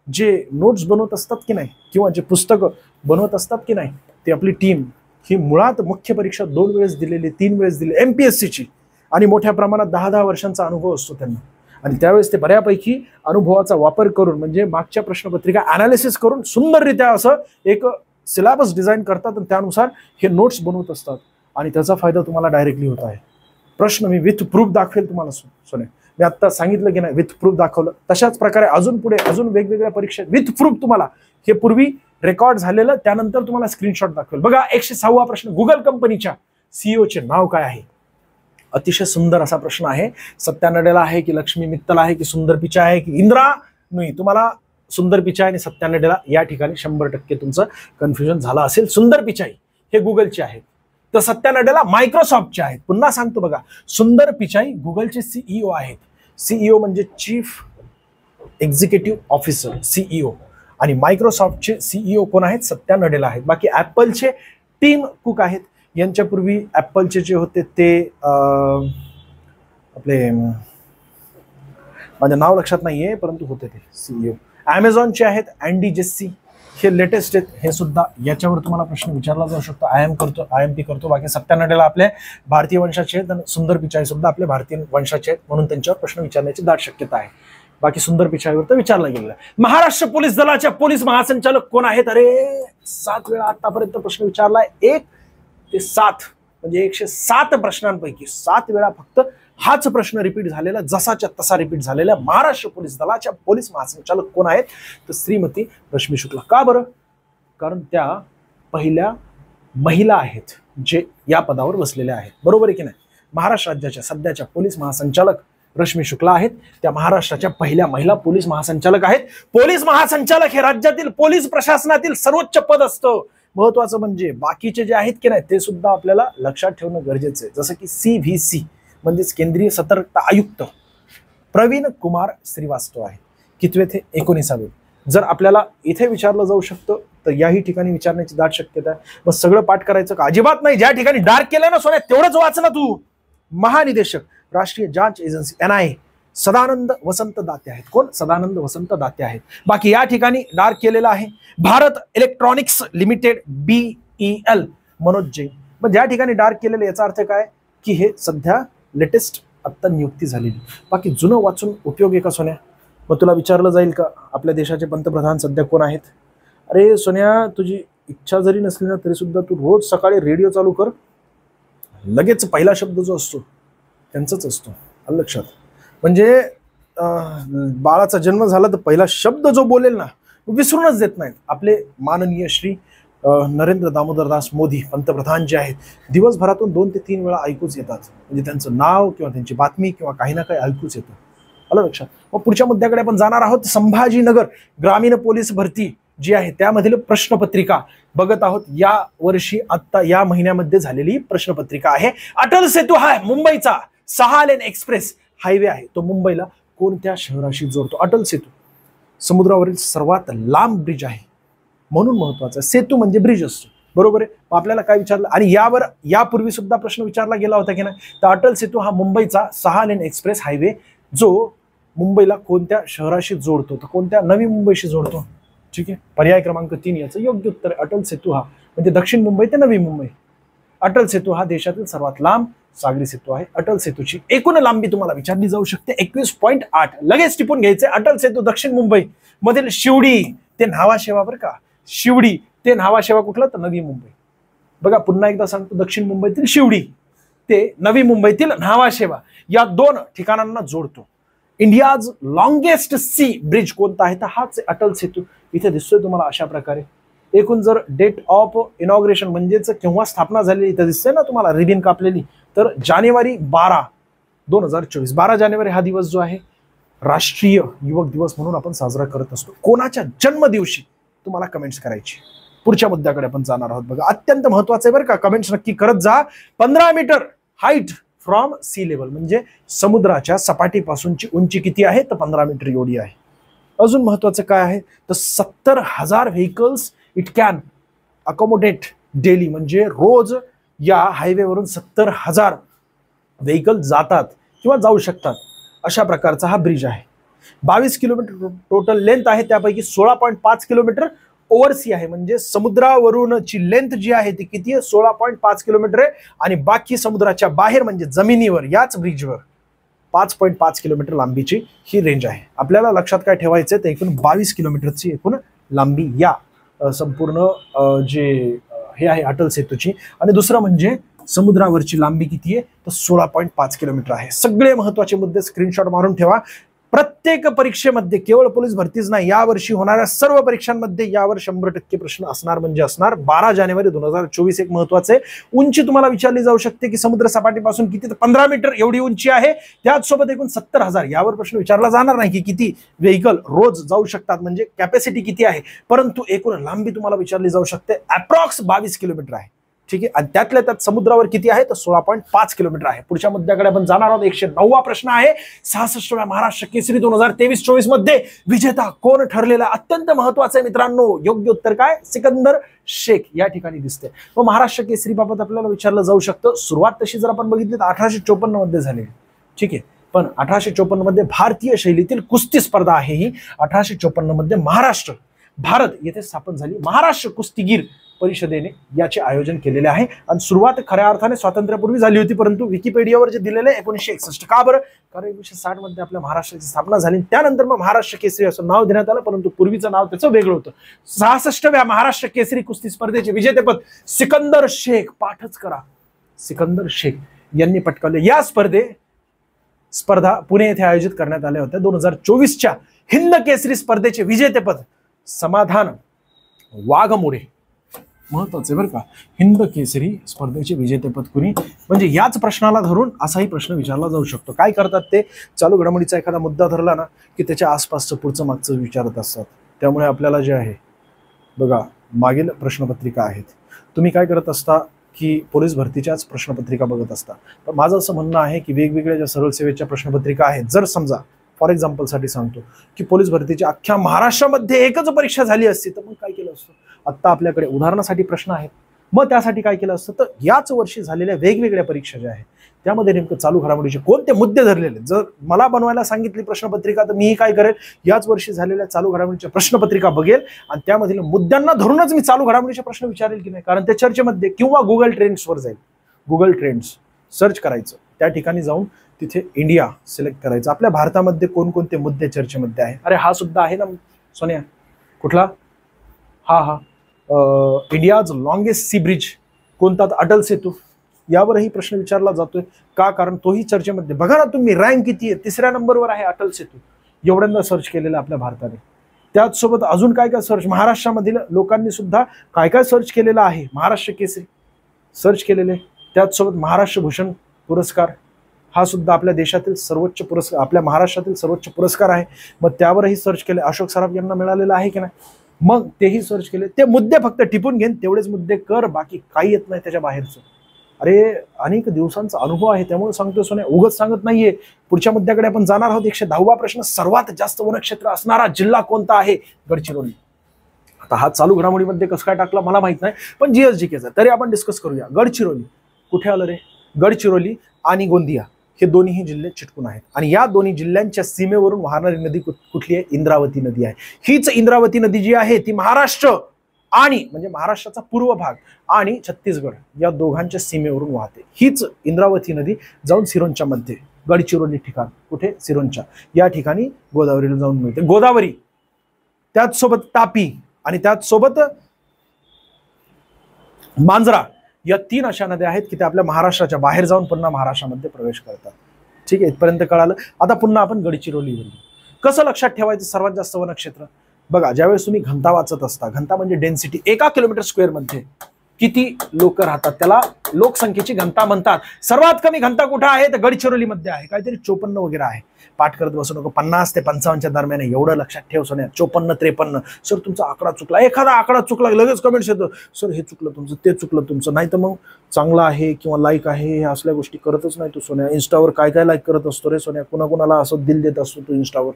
जे नोट्स बनवत असतात की नाही, किंवा जे पुस्तकं बनवत असतात की नाही, ते आपली टीम ही मुळात मुख्य परीक्षा 2 वेळेस दिलेली, 3 वेळेस दिली MPSCची, आणि मोठ्या प्रमाणात 10-10 वर्षांचा अनुभव असतो त्यांना. आणि त्यावेळेस ते बऱ्यापैकी अनुभवाचा वापर करून, म्हणजे मागच्या प्रश्नपत्रिका अनालिसिस करून सुंदररित्या असं एक सिलेबस डिझाईन करतात आणि त्यानुसार हे नोट्स बनवत असतात. आणि त्याचा फायदा तुम्हाला डायरेक्टली होत आहे. प्रश्न मी विथ प्रूफ दाखवेल तुम्हाला सोन्या. मी आता सांगितलं की नाही, विथ प्रूफ दाखवलं. तशाच प्रकारे अजून पुढे अजून वेगवेगळ्या परीक्षेत विथ प्रूफ तुम्हाला हे पूर्वी रेकॉर्ड झालेलं, त्यानंतर तुम्हाला स्क्रीनशॉट दाखवेल. बघा, 106वा प्रश्न, गुगल कंपनीच्या CEO नाव काय आहे? अतिशय सुंदर असा प्रश्न आहे. सत्या नडेला आहे की लक्ष्मी मित्तल आहे की सुंदर पिचाई आहे की इंद्रा नुई? तुम्हाला सुंदर पिचाई आणि सत्या नडेला या ठिकाणी 100% तुमचं कन्फ्युजन झालं असेल. सुंदर पिचाई हे गुगलचे आहेत, तर सत्या नडेला मायक्रोसॉफ्टचे आहेत. पुन्हा सांगतो बघा, सुंदर पिचाई गुगलचे CEO आहेत. CEO म्हणजे चीफ एक्झिक्युटिव्ह ऑफिसर, CEO. आणि मायक्रोसॉफ्टचे CEO कोण आहेत? सत्या नडेला आहेत. बाकी ऍपलचे टीम कुक आहेत. यांच्यापूर्वी ऍपलचे जे होते ते आपले, माझं नाव लक्षात नाहीये, परंतु होते ते CEO. अमेझॉनचे आहेत अँडी जेस्सी, हे लेटेस्ट आहेत. हे सुद्धा याच्यावर तुम्हाला प्रश्न विचारला जाऊ शकतो. IMP करतो. बाकी सत्या नडेला आपले भारतीय वंशाचे आहेत आणि सुंदर पिचाई सुद्धा आपले भारतीय वंशाचे आहेत, म्हणून त्यांच्यावर प्रश्न विचारण्याची दाट शक्यता आहे. बाकी सुंदर पिचाईवर तर विचारला गेलेला. महाराष्ट्र पोलीस दलाच्या पोलीस महासंचालक कोण आहेत? अरे 7 वेळा आतापर्यंत प्रश्न विचारलाय. 1 ते 7 म्हणजे 107 प्रश्नांपैकी 7 वेळा फक्त हाच प्रश्न रिपीट झालेला, जसाच्या तसा रिपीट झालेला. महाराष्ट्र पोलीस दलाच्या पोलीस महासंचालक कोण आहेत? तर श्रीमती रश्मी शुक्ला. का बरं? कारण त्या पहिल्या महिला आहेत जे या पदावर बसलेल्या आहेत. बरोबर आहे की नाही? महाराष्ट्र राज्याच्या सध्याच्या पोलीस महासंचालक रश्मी शुक्ला आहेत. त्या महाराष्ट्राच्या पहिल्या महिला पोलीस महासंचालक आहेत. पोलीस महासंचालक हे राज्यातील पोलीस प्रशासनातील सर्वोच्च पद असतं. महत्वाचं म्हणजे बाकीचे जे आहेत की नाही ते सुद्धा आपल्याला लक्षात ठेवणं गरजेचं आहे. जसं की CVC म्हणजेच केंद्रीय सतर्कता आयुक्त प्रवीण कुमार श्रीवास्तव आहे. कितवे ते 19वे. जर आपल्याला इथे विचारलं जाऊ शकतं तर याही ठिकाणी विचारण्याची दाट शक्यता आहे. मग सगळं पाठ करायचं का? अजिबात नाही. ज्या ठिकाणी डार्क केलं ना सोन्या तेवढंच वाच ना तू. महानिदेशक राष्ट्रीय जांच एजन्सी NIA सदानंद वसंत दाते आहेत. कोण? सदानंद वसंत दाते आहेत. बाकी या ठिकाणी डार्क केलेलं आहे Bharat electronics limited BEL Manoj Jain. मग ज्या ठिकाणी डार्क केलेलं याचा अर्थ काय की हे सध्या लेटेस्ट आत्ता नियुक्ती झालेली. बाकी जुनं वाचून उपयोग आहे का सोन्या? मग तुला विचारलं जाईल का आपल्या देशाचे पंतप्रधान सध्या कोण आहेत? अरे सोन्या, तुझी इच्छा जरी नसली ना तरी सुद्धा तू रोज सकाळी रेडिओ चालू कर, लगेच पहिला शब्द जो असतो त्यांचाच असतो. आलं लक्षात? म्हणजे बाळाचा जन्म झाला तर पहिला शब्द जो बोलेल ना विसरूनच देत नाहीत आपले माननीय श्री नरेंद्र दामोदरदास मोदी पंतप्रधान जे आहेत. दिवसभरातून 2 ते 3 वेळा ऐकूच येतात. म्हणजे त्यांचं नाव किंवा त्यांची बातमी किंवा काही ना काही ऐकूच येतं. आलं लक्षात? मग पुढच्या मुद्द्याकडे आपण जाणार आहोत. संभाजीनगर ग्रामीण पोलीस भरती जी आहे त्यामधील प्रश्नपत्रिका बघत आहोत. या वर्षी आत्ता या महिन्यामध्ये झालेली प्रश्नपत्रिका आहे. अटल सेतू हा मुंबईचा 6 लेन एक्सप्रेस हायवे आहे. तो मुंबईला कोणत्या शहराशी जोडतो? अटल सेतू समुद्रावरील सर्वात लांब ब्रिज आहे म्हणून महत्वाचा. सेतू म्हणजे ब्रिज असतो. बरोबर आहे? आपल्याला काय विचारलं? आणि यावर यापूर्वी सुद्धा प्रश्न विचारला गेला होता की नाही? तर अटल सेतू हा मुंबईचा 6 लेन एक्सप्रेस हायवे जो मुंबईला कोणत्या शहराशी जोडतो? तर कोणत्या? नवी मुंबईशी जोडतो. ठीक आहे. पर्याय क्रमांक 3 याचं योग्य उत्तर. अटल सेतू हा म्हणजे दक्षिण मुंबई ते नवी मुंबई. अटल सेतू हा देशातील सर्वात लांब सागरी सेतू आहे. अटल सेतूची एकूण लांबी तुम्हाला विचारली जाऊ शकते 21.8. लगेच टिपून घ्यायचे. अटल सेतू दक्षिण मुंबई मधील शिवडी ते न्हावाशेवा, बरं का, शिवडी ते न्हावाशेवा कुठलं तर नवी मुंबई. बघा पुन्हा एकदा सांगतो, दक्षिण मुंबईतील शिवडी ते नवी मुंबईतील न्हावाशेवा या 2 ठिकाणांना जोडतो. इंडियाज लॉंगेस्ट सी ब्रिज कोणता आहे तर हाच अटल सेतू. इथे दिसतोय तुम्हाला अशा प्रकारे. एकूण जर डेट ऑफ इनॉग्रेशन म्हणजेच केव्हा स्थापना झालेली इथे दिसते ना तुम्हाला रिबिन कापलेली, तर जानेवारी 12, 2024. 12 जानेवारी हा दिवस जो आहे राष्ट्रीय युवक दिवस म्हणून आपण साजरा करत असतो. कोणाच्या जन्मदिवशी तुम्हाला कमेंट्स करायची. पुढच्या मुद्द्याकडे आपण जाणार आहोत. बघा अत्यंत महत्वाचं आहे बरं का, कमेंट्स नक्की करत जा. 15 metre height from sea level म्हणजे समुद्राच्या सपाटीपासूनची उंची किती आहे तर 15 मीटर एवढी आहे. अजून महत्वाचं काय आहे तर 70,000 vehicles it can accommodate daily, म्हणजे रोज या हायवेवरून 70,000 व्हेकल जातात किंवा जाऊ शकतात अशा प्रकारचा हा ब्रिज आहे. 22 किलोमीटर टोटल लेंथ आहे, त्यापैकी 16.5 किलोमीटर ओव्हरसी आहे, म्हणजे समुद्रावरूनची लेंथ जी आहे ती किती आहे 16.5 किलोमीटर आहे. आणि बाकी समुद्राच्या बाहेर म्हणजे जमिनीवर याच ब्रिजवर 5.5 किलोमीटर लांबीची ही रेंज आहे. आपल्याला लक्षात काय ठेवायचं तर एकूण 22 किलोमीटरची एकूण लांबी या संपूर्ण जे हे आहे अटल सेतूची. आणि दुसरं म्हणजे समुद्रावरची लांबी किती आहे तर 16.5 किलोमीटर आहे. सगळे महत्वाचे मुद्दे स्क्रीनशॉट मारून ठेवा. प्रत्येक परीक्षेमध्ये केवळ पोलीस भरतीच नाही, यावर्षी होणाऱ्या सर्व परीक्षांमध्ये यावर 100% प्रश्न असणार म्हणजे असणार. 12 जानेवारी 2024 एक महत्वाचे. उंची तुम्हाला विचारली जाऊ शकते की समुद्र सपाटीपासून किती तर 15 मीटर एवढी उंची आहे. त्याचसोबत एकूण 70,000 यावर प्रश्न विचारला जाणार नाही की किती व्हेकल रोज जाऊ शकतात म्हणजे कॅपॅसिटी किती आहे, परंतु एकूण लांबी तुम्हाला विचारली जाऊ शकते. अप्रॉक्स 22 किलोमीटर आहे. ठीक आहे. आणि त्यातल्या त्यात समुद्रावर किती आहे तर 16.5 किलोमीटर आहे. पुढच्या मुद्द्याकडे आपण जाणार आहोत. 109वा प्रश्न आहे. 66व्या महाराष्ट्र केसरी 2023-24 मध्ये विजेता कोण ठरलेला? अत्यंत महत्वाचं आहे मित्रांनो. योग्य उत्तर काय? सिकंदर शेख या ठिकाणी दिसते. मग महाराष्ट्र केसरी बाबत आपल्याला विचारलं जाऊ शकतं. सुरुवात तशी जर आपण बघितली तर 1854 मध्ये झाली. ठीक आहे. पण 1854 मध्ये भारतीय शैलीतील कुस्ती स्पर्धा आहे ही 1854 मध्ये भारत येथे स्थापन झाली. महाराष्ट्र कुस्तीगीर परिषदेने याचे आयोजन केलेले आहे. आणि सुरुवात खऱ्या अर्थाने स्वातंत्र्यापूर्वी झाली होती, परंतु विकिपीडियावर जे दिलेले 1961. का बरं? कारण 1960 मध्ये आपल्या महाराष्ट्राची स्थापना झाली. त्यानंतर मग महाराष्ट्र केसरी असं नाव देण्यात आलं, परंतु पूर्वीचं नाव त्याचं वेगळं होतं. 66व्या महाराष्ट्र केसरी कुस्ती स्पर्धेचे विजेतेपद सिकंदर शेख, पाठच करा, सिकंदर शेख यांनी पटकावले. या स्पर्धा पुणे येथे आयोजित करण्यात आल्या होत्या. 2024च्या हिंद केसरी स्पर्धेचे विजेतेपद समाधान वाघमोडे. महत्वाचे बरं का, हिंद केसरी स्पर्धेचे विजेतेपद कुणी, म्हणजे याच प्रश्नाला धरून असाही प्रश्न विचारला जाऊ शकतो. काय करतात ते, चालू घडामोडीचा एखादा मुद्दा धरला ना की त्याच्या आसपासचं पुढचं मागचं विचारत असतात. त्यामुळे आपल्याला जे आहे बघा मागील प्रश्नपत्रिका आहेत, तुम्ही काय करत असता की पोलीस भरतीच्याच प्रश्नपत्रिका बघत असता. पण माझं असं म्हणणं आहे की वेगवेगळ्या ज्या सरळ सेवेच्या प्रश्नपत्रिका आहेत, जर समजा फॉर एक्झाम्पलसाठी सांगतो की पोलीस भरतीच्या अख्ख्या महाराष्ट्रामध्ये एकच परीक्षा झाली असती तर मग काय केलं असतं. आत्ता आपल्याकडे उदाहरणासाठी प्रश्न आहेत, मग त्यासाठी काय केलं असतं तर याच वर्षी झालेल्या वेगवेगळ्या परीक्षा ज्या आहेत त्यामध्ये नेमकं चालू घडामोडीचे कोणते मुद्दे धरलेले. जर मला बनवायला सांगितली प्रश्नपत्रिका तर मीही काय करेल, याच वर्षी झालेल्या चालू घडामोडीच्या प्रश्नपत्रिका बघेल आणि त्यामधील मुद्द्यांना धरूनच मी चालू घडामोडीचे प्रश्न विचारेल की नाही. कारण त्या चर्चेमध्ये किंवा गुगल ट्रेंड्सवर जाईल, गुगल ट्रेंड्स सर्च करायचं, त्या ठिकाणी जाऊन तिथे इंडिया सिलेक्ट करायचं. आपल्या भारतामध्ये कोणकोणते मुद्दे चर्चेमध्ये आहे. अरे हा सुद्धा आहे ना सोनिया, कुठला हा इंडियाज लॉंगेस्ट सी ब्रिज कोणता, अटल सेतू. यावरही प्रश्न विचारला जातोय का, कारण तोही चर्चेमध्ये. बघा ना तुम्ही रँक किती आहे, 3ऱ्या नंबरवर आहे अटल सेतू. एवढ्यांदा सर्च केलेलं आपल्या भारताने. त्याचसोबत अजून काय काय सर्च, महाराष्ट्रामधील लोकांनी सुद्धा काय काय सर्च केलेलं आहे. महाराष्ट्र केसरी सर्च केलेले, त्याचसोबत महाराष्ट्र भूषण पुरस्कार हा सुद्धा आपल्या देशातील सर्वोच्च पुरस्कार, आपल्या महाराष्ट्रातील सर्वोच्च पुरस्कार आहे. मग त्यावरही सर्च केले. अशोक सराफ यांना मिळालेला आहे की नाही, मग तेही सर्च केले. ते मुद्दे फक्त टिपून घेऊन तेवढेच मुद्दे कर, बाकी काही येत नाही त्याच्या बाहेरचं. अरे अनेक दिवसांचा अनुभव आहे त्यामुळे सांगतो सोन्या, उगच सांगत नाहीये. पुढच्या मुद्द्याकडे आपण जाणार आहोत. 110वा प्रश्न, सर्वात जास्त वनक्षेत्र असणारा जिल्हा कोणता आहे? गडचिरोली. आता हा चालू घडामोडीमध्ये कसं काय टाकला मला माहित नाही, पण जीएसजीकेचा तरी आपण डिस्कस करूया. गडचिरोली कुठे आलं रे? गडचिरोली आणि गोंदिया हे दोन्ही जिल्हे चिटकून आहेत आणि या दोन्ही जिल्ह्यांच्या सीमेवरून वाहणारी नदी कुठली आहे? इंद्रावती नदी आहे. हीच इंद्रावती नदी जी आहे ती महाराष्ट्र आणि म्हणजे महाराष्ट्राचा पूर्व भाग आणि छत्तीसगड या दोघांच्या सीमेवरून वाहते. हीच इंद्रावती नदी जाऊन सिरोंच्या मध्ये गडचिरोली ठिकाण, कुठे सिरोंच्या या ठिकाणी गोदावरीला जाऊन मिळते. गोदावरी, त्याच सोबत तापी आणि त्याच सोबत मांजरा या 3 अशा नद्या आहेत की त्या आपल्या महाराष्ट्राच्या बाहेर जाऊन पुन्हा महाराष्ट्रामध्ये प्रवेश करतात. ठीक आहे, इथपर्यंत कळालं. आता पुन्हा आपण गडचिरोलीवर येऊ. कसं लक्षात ठेवायचं सर्वात जास्त वनक्षेत्र? बघा, ज्यावेळेस तुम्ही घनता वाचत असता, घनता म्हणजे डेन्सिटी, 1 किलोमीटर स्क्वेअर मध्ये किती लोक राहतात त्याला लोकसंख्येची घनता म्हणतात. सर्वात कमी घनता कुठे आहे तर गडचिरोलीमध्ये आहे, काहीतरी 54 वगैरे आहे. पाठ करत बसू नको, 50 ते 55 दरम्यान एवढं लक्षात ठेव सोन्या. 54, 53. सर तुमचा आकडा चुकला, एखादा आकडा चुकला लगेच कमेंट्स येतं, सर हे चुकलं तुमचं, ते चुकलं तुमचं. नाही तर मग चांगला आहे किंवा लाईक आहे हे असल्या गोष्टी करतच नाही तू सोन्या. इन्स्टावर काय काय लाईक करत असतो रे सोन्या, कुणाकुणाला असं दिल देत असतो तू इन्स्टावर,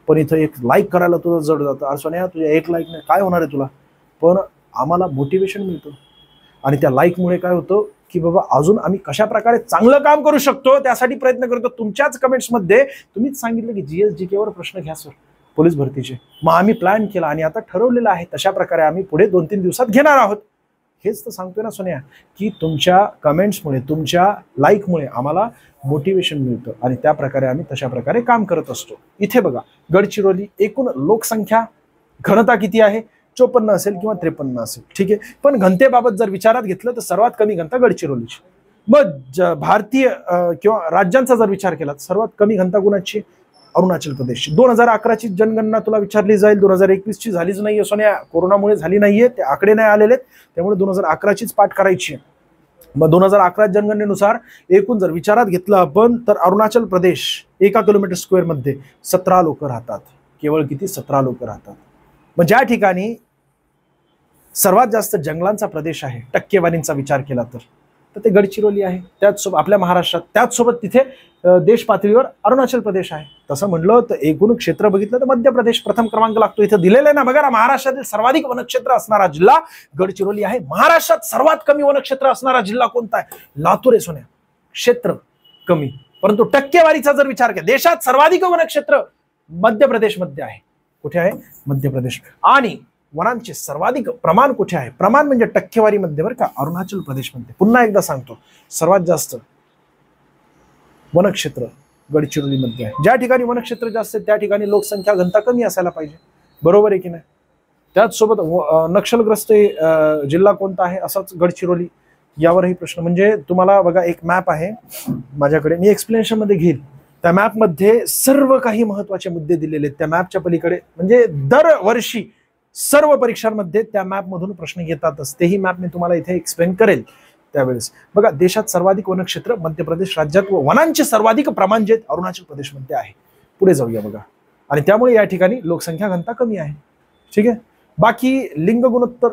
पण इथं एक लाईक करायला तुझं जड जातं. अरे सोन्या, तुझ्या 1 लाईक नाही काय होणार आहे तुला, पण आम्हाला मोटिवेशन मिळतं आणि त्या लाईकमुळे काय होतं की बाबा अजून आम्ही कशा प्रकारे चांगलं काम करू शकतो त्यासाठी प्रयत्न करतो. तुमच्याच कमेंट्समध्ये तुम्हीच सांगितलं की GS-GK वर प्रश्न घ्या सर पोलीस भरतीचे, मग आम्ही प्लॅन केला आणि आता ठरवलेलं आहे तशा प्रकारे आम्ही पुढे 2-3 दिवसात घेणार आहोत. हेच तर सांगतोय ना सोन्या की तुमच्या कमेंट्समुळे, तुमच्या लाईकमुळे आम्हाला मोटिवेशन मिळतं आणि त्या प्रकारे आम्ही तशा प्रकारे काम करत असतो. इथे बघा, गडचिरोली एकूण लोकसंख्या घनता किती आहे? 54 असेल किंवा 53 असेल. ठीक आहे, पण घनतेबाबत जर विचारात घेतलं तर सर्वात कमी घनता गडचिरोलीची. मग भारतीय किंवा राज्यांचा जर विचार केला तर सर्वात कमी घनता कुणाची? अरुणाचल प्रदेशची. 2011ची जनगणना तुला विचारली जाईल, 2021ची झालीच नाहीये सोन्या, कोरोनामुळे झाली नाहीये, ते आकडे नाही आलेले, त्यामुळे 2011चीच पाठ करायची. मग 2011 जनगणनेनुसार एकूण जर विचारात घेतलं आपण तर अरुणाचल प्रदेश 1 किलोमीटर स्क्वेअर मध्ये 17 लोक राहतात. केवळ किती? 17 लोक राहतात. मग ज्या ठिकाणी सर्वात जास्त जंगलांचा प्रदेश आहे टक्केवारीचा विचार केला तर ते गडचिरोली आहे. त्याचसोबत आपल्या महाराष्ट्रात, त्याचसोबत तिथे देश पातळीवर अरुणाचल प्रदेश आहे. तसं म्हणलं तर एकूण क्षेत्र बघितलं तर मध्य प्रदेश प्रथम क्रमांक लागतो. इथं दिलेलं आहे ना बघा ना, महाराष्ट्रातील सर्वाधिक वनक्षेत्र असणारा जिल्हा गडचिरोली आहे. महाराष्ट्रात सर्वात कमी वनक्षेत्र असणारा जिल्हा कोणता आहे? लातूर आहे सोन्या. क्षेत्र कमी, परंतु टक्केवारीचा जर विचार केला, देशात सर्वाधिक वनक्षेत्र मध्य प्रदेशमध्ये आहे. कुठे आहे? मध्य प्रदेश. आणि वनांचे सर्वाधिक प्रमाण कुठे आहे? प्रमाण म्हणजे टक्केवारीमध्ये बरं का, अरुणाचल प्रदेशमध्ये. पुन्हा एकदा सांगतो, सर्वात जास्त वनक्षेत्र गडचिरोलीमध्ये आहे. ज्या ठिकाणी वनक्षेत्र जास्त आहे त्या ठिकाणी लोकसंख्या घनता कमी असायला पाहिजे, बरोबर आहे की नाही? त्याचसोबत नक्षलग्रस्त जिल्हा कोणता आहे? असाच गडचिरोली. यावरही प्रश्न. म्हणजे तुम्हाला बघा, एक मॅप आहे माझ्याकडे, मी एक्सप्लेनेशन मध्ये घेईल. त्या मॅपमध्ये सर्व काही महत्वाचे मुद्दे दिलेले आहेत. त्या मॅपच्या पलीकडे म्हणजे दरवर्षी सर्व परीक्षांमध्ये त्या मॅप मधून प्रश्न येतातच. तेही मॅप मी तुम्हाला इथे एक्सप्लेन करेल त्यावेळेस. बघा, देशात सर्वाधिक वनक्षेत्र मध्य प्रदेश राज्यात व वनांचे सर्वाधिक प्रमाण जे अरुणाचल प्रदेशमध्ये आहे. पुढे जाऊया बघा. आणि त्यामुळे या ठिकाणी लोकसंख्या घनता कमी आहे. ठीक आहे. बाकी लिंग गुणोत्तर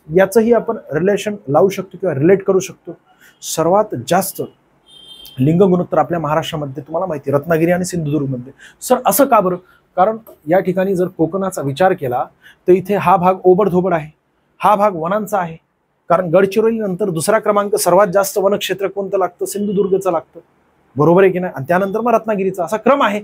याचंही आपण रिलेशन लावू शकतो किंवा रिलेट करू शकतो. सर्वात जास्त लिंग गुणोत्तर आपल्या महाराष्ट्रामध्ये तुम्हाला माहिती रत्नागिरी आणि सिंधुदुर्गमध्ये. सर असं का बरं? कारण या ठिकाणी जर कोकणाचा विचार केला तर इथे हा भाग ओबडधोबड आहे, हा भाग वनांचा आहे. कारण गडचिरोली नंतर दुसरा क्रमांक सर्वात जास्त वनक्षेत्र कोणतं लागतं? सिंधुदुर्गचं लागतं, बरोबर आहे की नाही? आणि त्यानंतर मग रत्नागिरीचा. असा क्रम आहे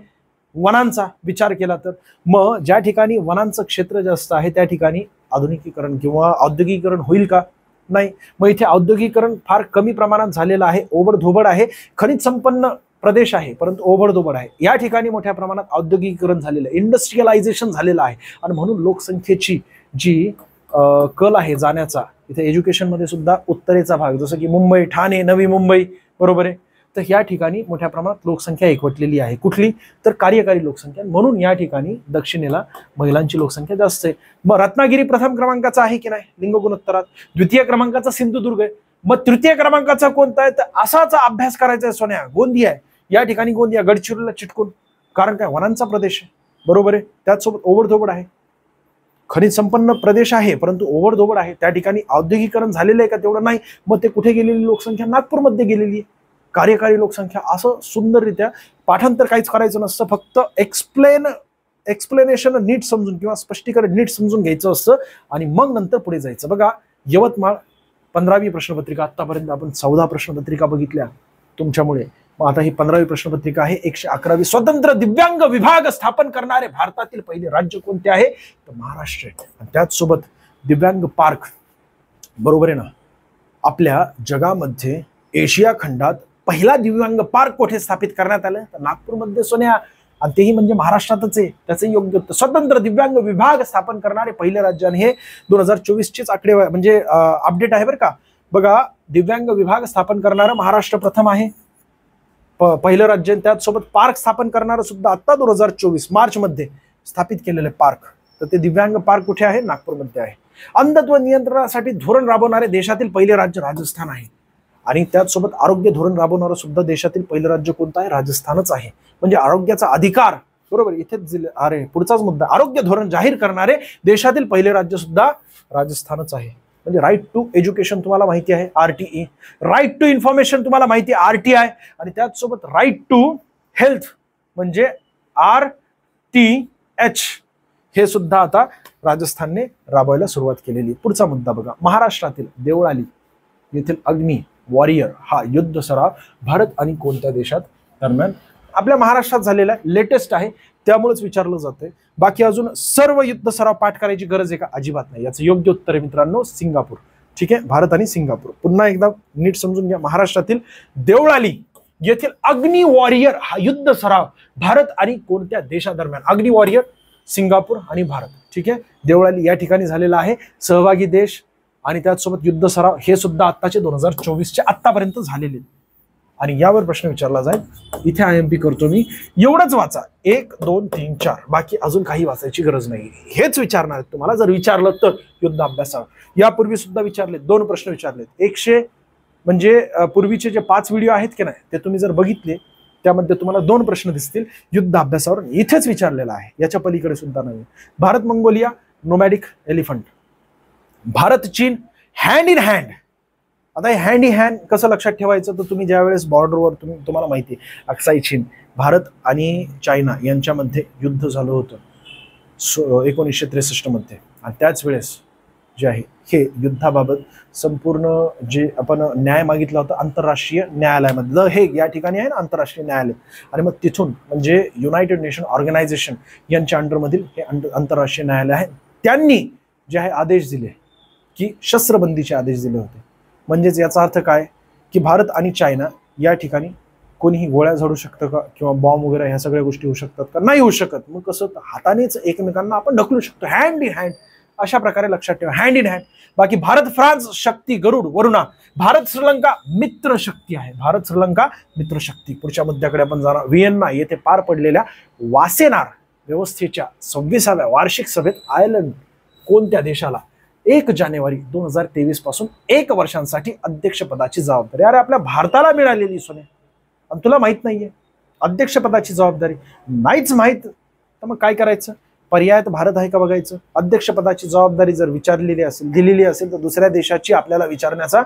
वनांचा विचार केला तर. मग ज्या ठिकाणी वनांचं क्षेत्र जास्त आहे त्या ठिकाणी आधुनिकीकरण किंवा औद्योगिकीकरण होईल का? नाही. मग इथे औद्योगिकीकरण फार कमी प्रमाणात झालेलं आहे, ओबडधोबड आहे. खनिज संपन्न प्रदेश आहे परंतु ओबडधोबड आहे. या ठिकाणी मोठ्या प्रमाणात औद्योगिकीकरण झालेलं आहे, इंडस्ट्रियलायझेशन झालेलं आहे. आणि म्हणून लोकसंख्येची जी कल आहे जाण्याचा, इथे एज्युकेशन मध्ये सुद्धा उत्तरेचा भाग जसं की मुंबई, ठाणे, नवी मुंबई, बरोबर आहे. तर या ठिकाणी मोठ्या प्रमाणात लोकसंख्या एकवटलेली आहे. कुठली? तर कार्यकारी लोकसंख्या. म्हणून या ठिकाणी दक्षिणेला महिलांची लोकसंख्या जास्त आहे. मग रत्नागिरी प्रथम क्रमांकाचा आहे की नाही लिंग गुणोत्तरात? द्वितीय क्रमांकाचा सिंधुदुर्ग आहे. मग तृतीय क्रमांकाचा कोणता आहे? तर असाच अभ्यास करायचा आहे सोन्या. गोंदिया आहे. या ठिकाणी गोंदिया गडचिरोलीला चिटकून, कारण काय वनांचा प्रदेश आहे, बरोबर आहे. त्याचसोबत ओबडधोबड आहे, खनिज संपन्न प्रदेश आहे परंतु ओबडधोबड आहे. त्या ठिकाणी औद्योगिकीकरण झालेलं आहे का? तेवढं नाही. मग ते कुठे गेलेली लोकसंख्या? नागपूरमध्ये गेलेली आहे, कार्यकारी लोकसंख्या. असं सुंदररित्या पाठांतर काहीच करायचं नसतं, फक्त एक्सप्लेनेशन नीट समजून किंवा स्पष्टीकरण नीट समजून घ्यायचं असतं आणि मग नंतर पुढे जायचं. बघा, यवतमाळ 15वी प्रश्नपत्रिका, आतापर्यंत आपण 14 प्रश्नपत्रिका बघितल्या तुमच्यामुळे. मग आता ही 15वी प्रश्नपत्रिका आहे. 111वी स्वतंत्र दिव्यांग विभाग स्थापन करणारे भारतातील पहिले राज्य कोणते आहे? तर महाराष्ट्र आहे. आणि त्याचसोबत दिव्यांग पार्क, बरोबर आहे ना? आपल्या जगामध्ये एशिया खंडात पहिला दिव्यांग पार्क कुठे स्थापित करण्यात आलं? तर नागपूरमध्ये सोन्या, आणि तेही म्हणजे महाराष्ट्रातच आहे. त्याचं योग्य उत्तर स्वतंत्र दिव्यांग विभाग स्थापन करणारे पहिले राज्य, आणि हे 2024 चेच आकडे म्हणजे अपडेट आहे बरं का. बघा, दिव्यांग विभाग स्थापन करणारं महाराष्ट्र प्रथम आहे, पहिलं राज्य. त्याचसोबत पार्क स्थापन करणारं सुद्धा आता 2024 मार्च मध्ये स्थापित केलेले पार्क, तर ते दिव्यांग पार्क कुठे आहे? नागपूरमध्ये आहे. अंधत्व नियंत्रणासाठी धोरण राबवणारे देशातील पहिले राज्य राजस्थान आहे, आणि त्याचसोबत आरोग्य धोरण राबवणारं सुद्धा देशातील पहिलं राज्य कोणतं आहे? राजस्थानच आहे. म्हणजे आरोग्याचा अधिकार, बरोबर, इथेच अरे पुढचाच मुद्दा, आरोग्य धोरण जाहीर करणारे देशातील पहिले राज्य सुद्धा राजस्थानच आहे. म्हणजे राईट टू एज्युकेशन तुम्हाला माहिती आहे, RTE, राईट टू इन्फॉर्मेशन तुम्हाला माहिती आहे, RTI, आणि त्याचसोबत राईट टू हेल्थ म्हणजे RTH, हे सुद्धा आता राजस्थानने राबवायला सुरुवात केलेली. पुढचा मुद्दा बघा, महाराष्ट्रातील देवळाली येथील अग्नी वॉरियर हा युद्ध सराव भारत आणि कोणत्या देशात दरम्यान आपल्या महाराष्ट्रात झालेला आहे, लेटेस्ट आहे, त्यामुळेच विचारलं जातंय. बाकी अजून सर्व युद्ध सराव पाठ करायची गरज आहे का? अजिबात नाही. याचं योग्य उत्तर आहे मित्रांनो सिंगापूर. ठीक आहे, भारत आणि सिंगापूर. पुन्हा एकदा नीट समजून घ्या, महाराष्ट्रातील देवळाली येथील अग्नि वॉरियर हा युद्ध सराव भारत आणि कोणत्या देशादरम्यान? अग्नि वॉरियर सिंगापूर आणि भारत. ठीक आहे, देवळाली या ठिकाणी झालेला आहे. सहभागी देश आणि त्याचसोबत युद्ध सराव हे सुद्धा आत्ताचे 2024 आतापर्यंत झालेले. आणि यावर प्रश्न विचारला जाईल, इथे IMP करतो मी. एवढंच वाचा, 1 2 3 4, बाकी अजून काही वाचायची गरज नाही. हेच विचारणार आहेत तुम्हाला जर विचारलं तर युद्ध अभ्यासावर. यापूर्वी सुद्धा विचारले, 2 प्रश्न विचारलेत. 100 म्हणजे पूर्वीचे जे 5 व्हिडिओ आहेत की नाही, ते तुम्ही जर बघितले त्यामध्ये तुम्हाला 2 प्रश्न दिसतील युद्ध अभ्यासावर. इथेच विचारलेला आहे, याच्या पलीकडे सुद्धा नाही. Bharat Mongolia nomadic elephant, Bharat चीन हँड इन हँड. आता हे हँड इन हँड कसं लक्षात ठेवायचं? तर तुम्ही ज्या वेळेस बॉर्डरवर तुम्हाला माहिती आहे, अक्साई चीन, भारत आणि चायना यांच्यामध्ये युद्ध झालं होतं 1963 मध्ये, आणि त्याच वेळेस जे आहे हे युद्धाबाबत संपूर्ण जे आपण न्याय मागितला होता आंतरराष्ट्रीय न्यायालयामधलं, हे या ठिकाणी आहे ना आंतरराष्ट्रीय न्यायालय, आणि मग तिथून म्हणजे युनायटेड नेशन ऑर्गनायझेशन यांच्या अंडरमधील हे आंतरराष्ट्रीय न्यायालय आहे. त्यांनी जे आहे आदेश दिले की शस्त्रबंदीचे आदेश दिले होते. म्हणजेच याचा अर्थ काय की भारत आणि चायना या ठिकाणी कोणीही गोळ्या झाडू शकतं का, किंवा बॉम्ब वगैरे ह्या सगळ्या गोष्टी होऊ शकतात का? नाही होऊ शकत. मग कसं? हातानेच एकमेकांना आपण ढकलू शकतो, हँड इन हँड. अशा प्रकारे लक्षात ठेवा, हँड इन हँड. बाकी भारत फ्रान्स शक्ती गरुड वरुणा, भारत श्रीलंका मित्र शक्ती आहे, भारत श्रीलंका मित्र शक्ती. पुढच्या मुद्द्याकडे आपण जाणार. व्हिएन्ना येथे पार पडलेल्या वासेनार व्यवस्थेच्या 26व्या वार्षिक सभेत आयर्लंड कोणत्या देशाला 1 जानेवारी 2023 पासून 1 वर्षांसाठी अध्यक्षपदाची जबाबदारी? अरे आपल्या भारताला मिळालेली सोने, आणि तुला माहित नाहीये अध्यक्षपदाची जबाबदारी? नाहीच माहित तर मग काय करायचं? पर्याय तर भारत आहे का बघायचं. अध्यक्षपदाची जबाबदारी जर विचारलेली असेल, दिलेली असेल, तर दुसऱ्या देशाची आपल्याला विचारण्याचा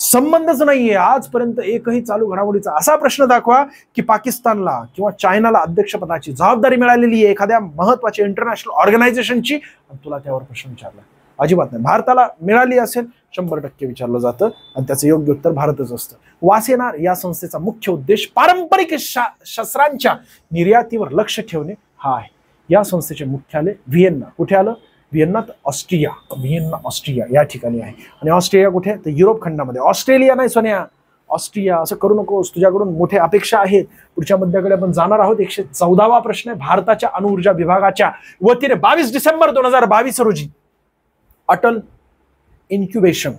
संबंधच नाहीये. आजपर्यंत एकही चालू घडामोडीचा असा प्रश्न दाखवा की पाकिस्तानला किंवा चायनाला अध्यक्षपदाची जबाबदारी मिळालेली आहे एखाद्या महत्वाच्या इंटरनॅशनल ऑर्गनायझेशनची, आणि तुला त्यावर प्रश्न विचारला. अजिबात नाही. भारताला मिळाली असेल 100% विचारलं जातं, आणि त्याचं योग्य उत्तर भारतच असतं. वासेनार या संस्थेचा मुख्य उद्देश पारंपरिक शस्त्रांच्या निर्यातीवर लक्ष ठेवणे हा आहे. या संस्थेचे मुख्यालय व्हिएन्ना. कुठे आलं? व्हिएन्ना ऑस्ट्रिया, व्हिएन्ना ऑस्ट्रिया या ठिकाणी आहे. आणि ऑस्ट्रिया कुठे? तर युरोप खंडामध्ये. ऑस्ट्रेलिया नाही सोन्या, ऑस्ट्रिया. असं करू नकोस, तुझ्याकडून मोठ्या अपेक्षा आहेत. पुढच्या मुद्द्याकडे आपण जाणार आहोत. 114वा प्रश्न आहे. भारताच्या अणुऊर्जा विभागाच्या वतीने 22 डिसेंबर 2022 रोजी अटल इन्क्युबेशन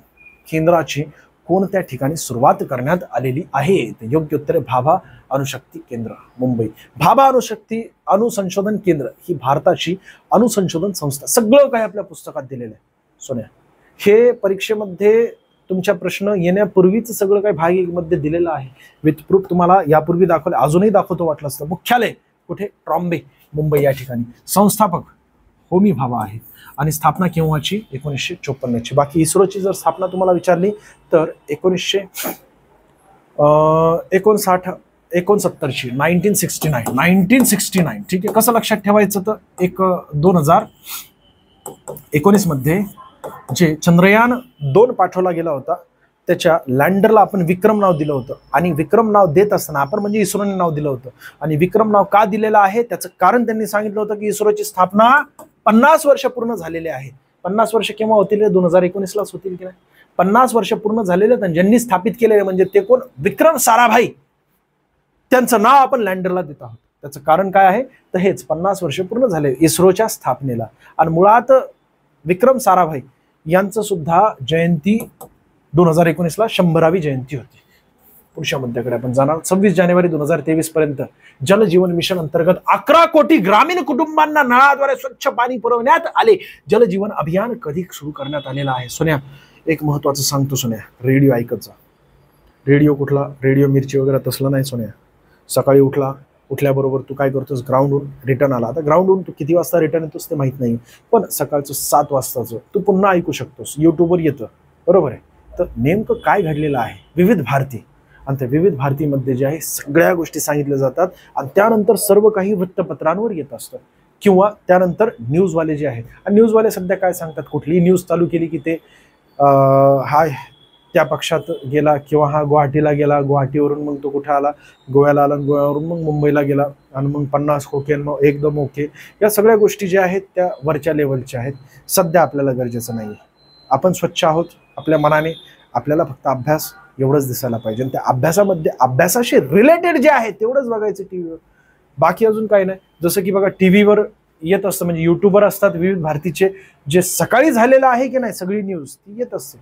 केंद्राची कोणत्या ठिकाणी सुरुवात करण्यात आलेली आहे? योग्य उत्तर आहे भाभा अणुशक्ती केंद्र, मुंबई. भाभा अणुशक्ती अणुसंशोधन केंद्र ही भारताची अणुसंशोधन संस्था. सगळं काही आपल्या पुस्तकात दिलेलं आहे सोन्या. हे परीक्षेमध्ये तुमच्या प्रश्न येण्यापूर्वीच सगळं काही भाग 1 मध्ये दिलेलं आहे. विथ प्रूफ तुम्हाला यापूर्वी दाखवलं, अजूनही दाखवतो वाटलं असतं. मुख्यालय कुठे? ट्रॉम्बे, मुंबई या ठिकाणी. संस्थापक होमी भाभा आहे, आणि स्थापना केव्हाची? 1954ची. बाकी इस्रोची जर स्थापना तुम्हाला विचारली तर 1969ची, 1969. ठीक आहे. कसं लक्षात ठेवायचं? तर 2019 मध्ये जे चंद्रयान 2 पाठवला गेला होता त्याच्या लँडरला आपण विक्रम नाव दिलं होतं, आणि विक्रम नाव देत असताना आपण म्हणजे इस्रोने नाव दिलं होतं. आणि विक्रम नाव का दिलेलं आहे त्याचं कारण त्यांनी सांगितलं होतं की इस्रोची स्थापना 50 वर्ष पूर्ण झालेले आहे. 50 वर्ष केव्हा होतील? 2019लाच होतील की नाही? 50 वर्ष पूर्ण झालेले तर ज्यांनी स्थापित केलेले म्हणजे ते कोण? विक्रम साराभाई. त्यांचं नाव आपण लँडरला देत आहोत. त्याचं कारण काय आहे तर हेच 50 वर्ष पूर्ण झाले इस्रोच्या स्थापनेला. आणि मुळात विक्रम साराभाई यांचं सुद्धा जयंती 2019ला 100वी जयंती होती. पुढच्या मुद्द्याकडे आपण जाणार. 26 जानेवारी 2023 पर्यंत जल जीवन मिशन अंतर्गत 11 कोटी ग्रामीण कुटुंबांना नळाद्वारे स्वच्छ पाणी पुरवण्यात आले. जल जीवन अभियान कधी सुरू करण्यात आलेलं आहे? सोन्या, एक महत्वाचं सांगतो सोन्या, रेडिओ ऐकत जा. रेडिओ कुठला? रेडिओ मिरची वगैरे तसलं नाही सोन्या. सकाळी उठल्याबरोबर तू काय करतोस? ग्राउंडहून रिटर्न आला. आता ग्राउंडहून तू किती वाजता रिटर्न येतोस ते माहित नाही, पण सकाळचं 7 वाजताचं तू पुन्हा ऐकू शकतोस. युट्यूबवर येतं, बरोबर आहे. तर नेमकं काय घडलेलं आहे? विविध भारती, आणि त्या विविध भारतीमध्ये जे आहे सगळ्या गोष्टी सांगितल्या जातात आणि त्यानंतर सर्व काही वृत्तपत्रांवर येत असतं किंवा त्यानंतर न्यूजवाले जे आहेत. आणि न्यूजवाले सध्या काय सांगतात? कुठलीही न्यूज चालू केली की ते हा त्या पक्षात गेला किंवा हा गुवाहाटीला गेला, गुवाहाटीवरून मग तो कुठे आला? गोव्याला आला, गोव्यावरून मग मुंबईला गेला आणि मग 50 ओके मग एकदम ओके. या सगळ्या गोष्टी ज्या आहेत त्या वरच्या लेवलच्या आहेत. सध्या आपल्याला गरजेचं नाही. आपण स्वच्छ आहोत आपल्या मनाने. आपल्याला फक्त अभ्यास एवढंच दिसायला पाहिजे. त्या अभ्यासामध्ये अभ्यासाशी रिलेटेड जे आहे तेवढंच बघायचं टीव्हीवर, बाकी अजून काही नाही. जसं की बघा टीव्हीवर येत असतं, म्हणजे युट्यूबर असतात विविध भारतीचे, जे सकाळी झालेलं आहे की नाही सगळी न्यूज ती येत असते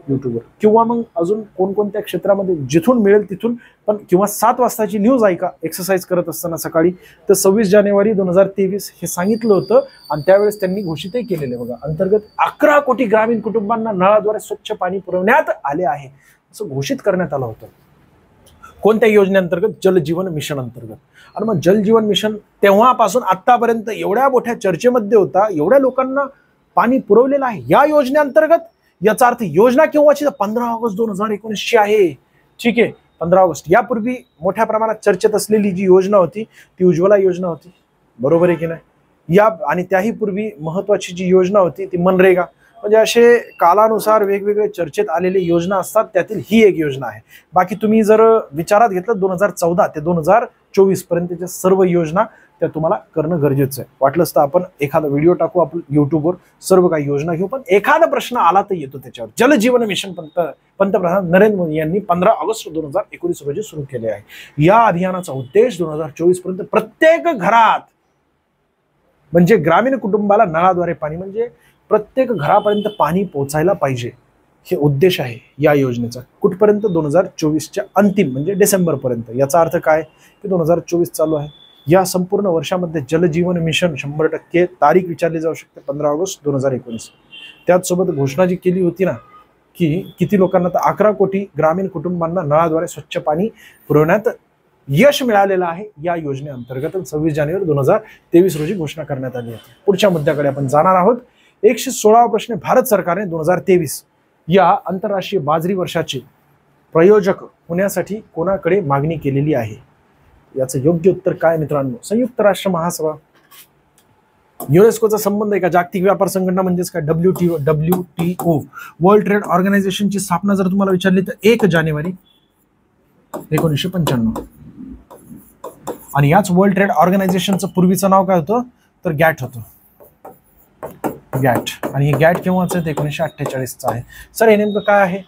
युट्यूबवर. किंवा मग अजून कोणकोणत्या क्षेत्रामध्ये जिथून मिळेल तिथून पण, किंवा 7 वाजताची न्यूज ऐका एक्सरसाइज करत असताना सकाळी. तर 26 जानेवारी 2023 हे सांगितलं होतं आणि त्यावेळेस त्यांनी घोषितही केलेले बघा. अंतर्गत 11 कोटी ग्रामीण कुटुंबांना नळाद्वारे स्वच्छ पाणी पुरवण्यात आले आहे असं घोषित करण्यात आलं होतं. कोणत्या योजनेअंतर्गत? जल जीवन मिशन अंतर्गत. आणि मग जल जीवन मिशन तेव्हापासून आतापर्यंत एवढ्या मोठ्या चर्चेमध्ये होता, एवढ्या लोकांना पाणी पुरवलेलं आहे या योजनेअंतर्गत. याचा अर्थ योजना केव्हाची? 15 ऑगस्ट 2019ची आहे. ठीक आहे, 15 ऑगस्ट. यापूर्वी मोठ्या प्रमाणात चर्चेत असलेली जी योजना होती ती उज्ज्वला योजना होती, बरोबर आहे की नाही? या आणि त्याही पूर्वी महत्वाची जी योजना होती ती मनरेगा. म्हणजे असे कालानुसार वेगवेगळे चर्चेत आलेली योजना असतात, त्यातील ही एक योजना आहे. बाकी तुम्ही जर विचारात घेतलं 2014 ते 2024 पर्यंतच्या सर्व योजना त्या तुम्हाला करणं गरजेचं आहे. वाटलंच तर आपण एखादा व्हिडिओ टाकू आपण युट्यूबवर, सर्व काही योजना घेऊ, पण एखादा प्रश्न आला तर येतो त्याच्यावर. जल जीवन मिशन पंतप्रधान नरेंद्र मोदी यांनी 15 ऑगस्ट 2019 रोजी सुरू केले आहे. या अभियानाचा उद्देश 2024 पर्यंत प्रत्येक घरात, म्हणजे ग्रामीण कुटुंबाला नळाद्वारे पाणी, म्हणजे प्रत्येक घरापर्यंत पाणी पोहोचायला पाहिजे, हे उद्देश आहे या योजनेचा. कुठपर्यंत? 2024च्या अंतिम म्हणजे डिसेंबर पर्यंत. याचा अर्थ काय की 2024 चालू आहे. या संपूर्ण वर्षामध्ये जलजीवन मिशन 100% तारीख विचारली जाऊ शकते 15 ऑगस्ट 2019. त्याचसोबत घोषणा जी केली होती ना की किती लोकांना, तर 11 कोटी ग्रामीण कुटुंबांना नळाद्वारे स्वच्छ पाणी पुरवण्यात यश मिळालेलं आहे या योजनेअंतर्गत. 26 जानेवारी 2023 रोजी घोषणा करण्यात आली आहे. पुढच्या मुद्द्याकडे आपण जाणार आहोत. 116वा प्रश्न. भारत सरकारने 2023 या आंतरराष्ट्रीय बाजरी वर्षाचे प्रायोजक होण्यासाठी कोणाकडे मागणी केलेली आहे? याचं योग्य उत्तर काय मित्रांनो? संयुक्त राष्ट्र महासभा. युनेस्कोचा संबंध आहे का? जागतिक व्यापार संघटना म्हणजेच काय? WTO वर्ल्ड ट्रेड ऑर्गनायझेशनची स्थापना जर तुम्हाला विचारली तर 1 जानेवारी 1995. आणि याच वर्ल्ड ट्रेड ऑर्गनायझेशनचं पूर्वीचं नाव काय होतं तर गॅट होतं. गॅट. आणि हे गॅट केव्हाच आहे? 1948चं आहे. सर हे नेमकं काय आहे?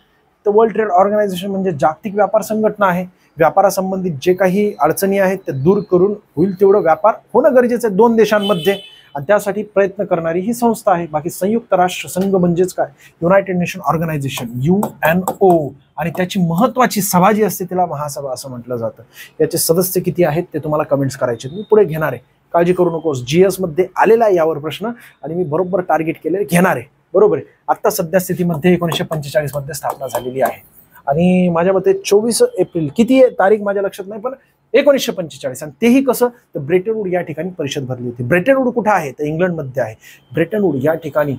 तर वर्ल्ड ट्रेड ऑर्गनायझेशन म्हणजे जागतिक व्यापार संघटना आहे. व्यापारासंबंधित जे काही अडचणी आहेत त्या दूर करून होईल तेवढं व्यापार होणं गरजेचं आहे 2 देशांमध्ये, आणि त्यासाठी प्रयत्न करणारी ही संस्था आहे. बाकी संयुक्त राष्ट्र संघ म्हणजेच काय? United Nation Organization, UNO. आणि त्याची महत्वाची सभा जी असते तिला महासभा असं म्हटलं जातं. याचे सदस्य किती आहेत ते तुम्हाला कमेंट्स करायचे, मी पुढे घेणार आहे, काळजी करू नकोस. GS मध्ये आलेला आहे यावर प्रश्न आणि मी बरोबर टार्गेट केले घेणार आहे, बरोबर आहे. आता सध्या स्थितीमध्ये 1945 मध्ये स्थापना झालेली आहे आणि माझ्या मते 24 एप्रिल किती आहे तारीख माझ्या लक्षात नाही, पण 1945. आणि तेही कसं तर ब्रेटन वूड या ठिकाणी परिषद भरली होती. ब्रेटन वूड कुठे आहे तर इंग्लंडमध्ये आहे. ब्रेटन वूड या ठिकाणी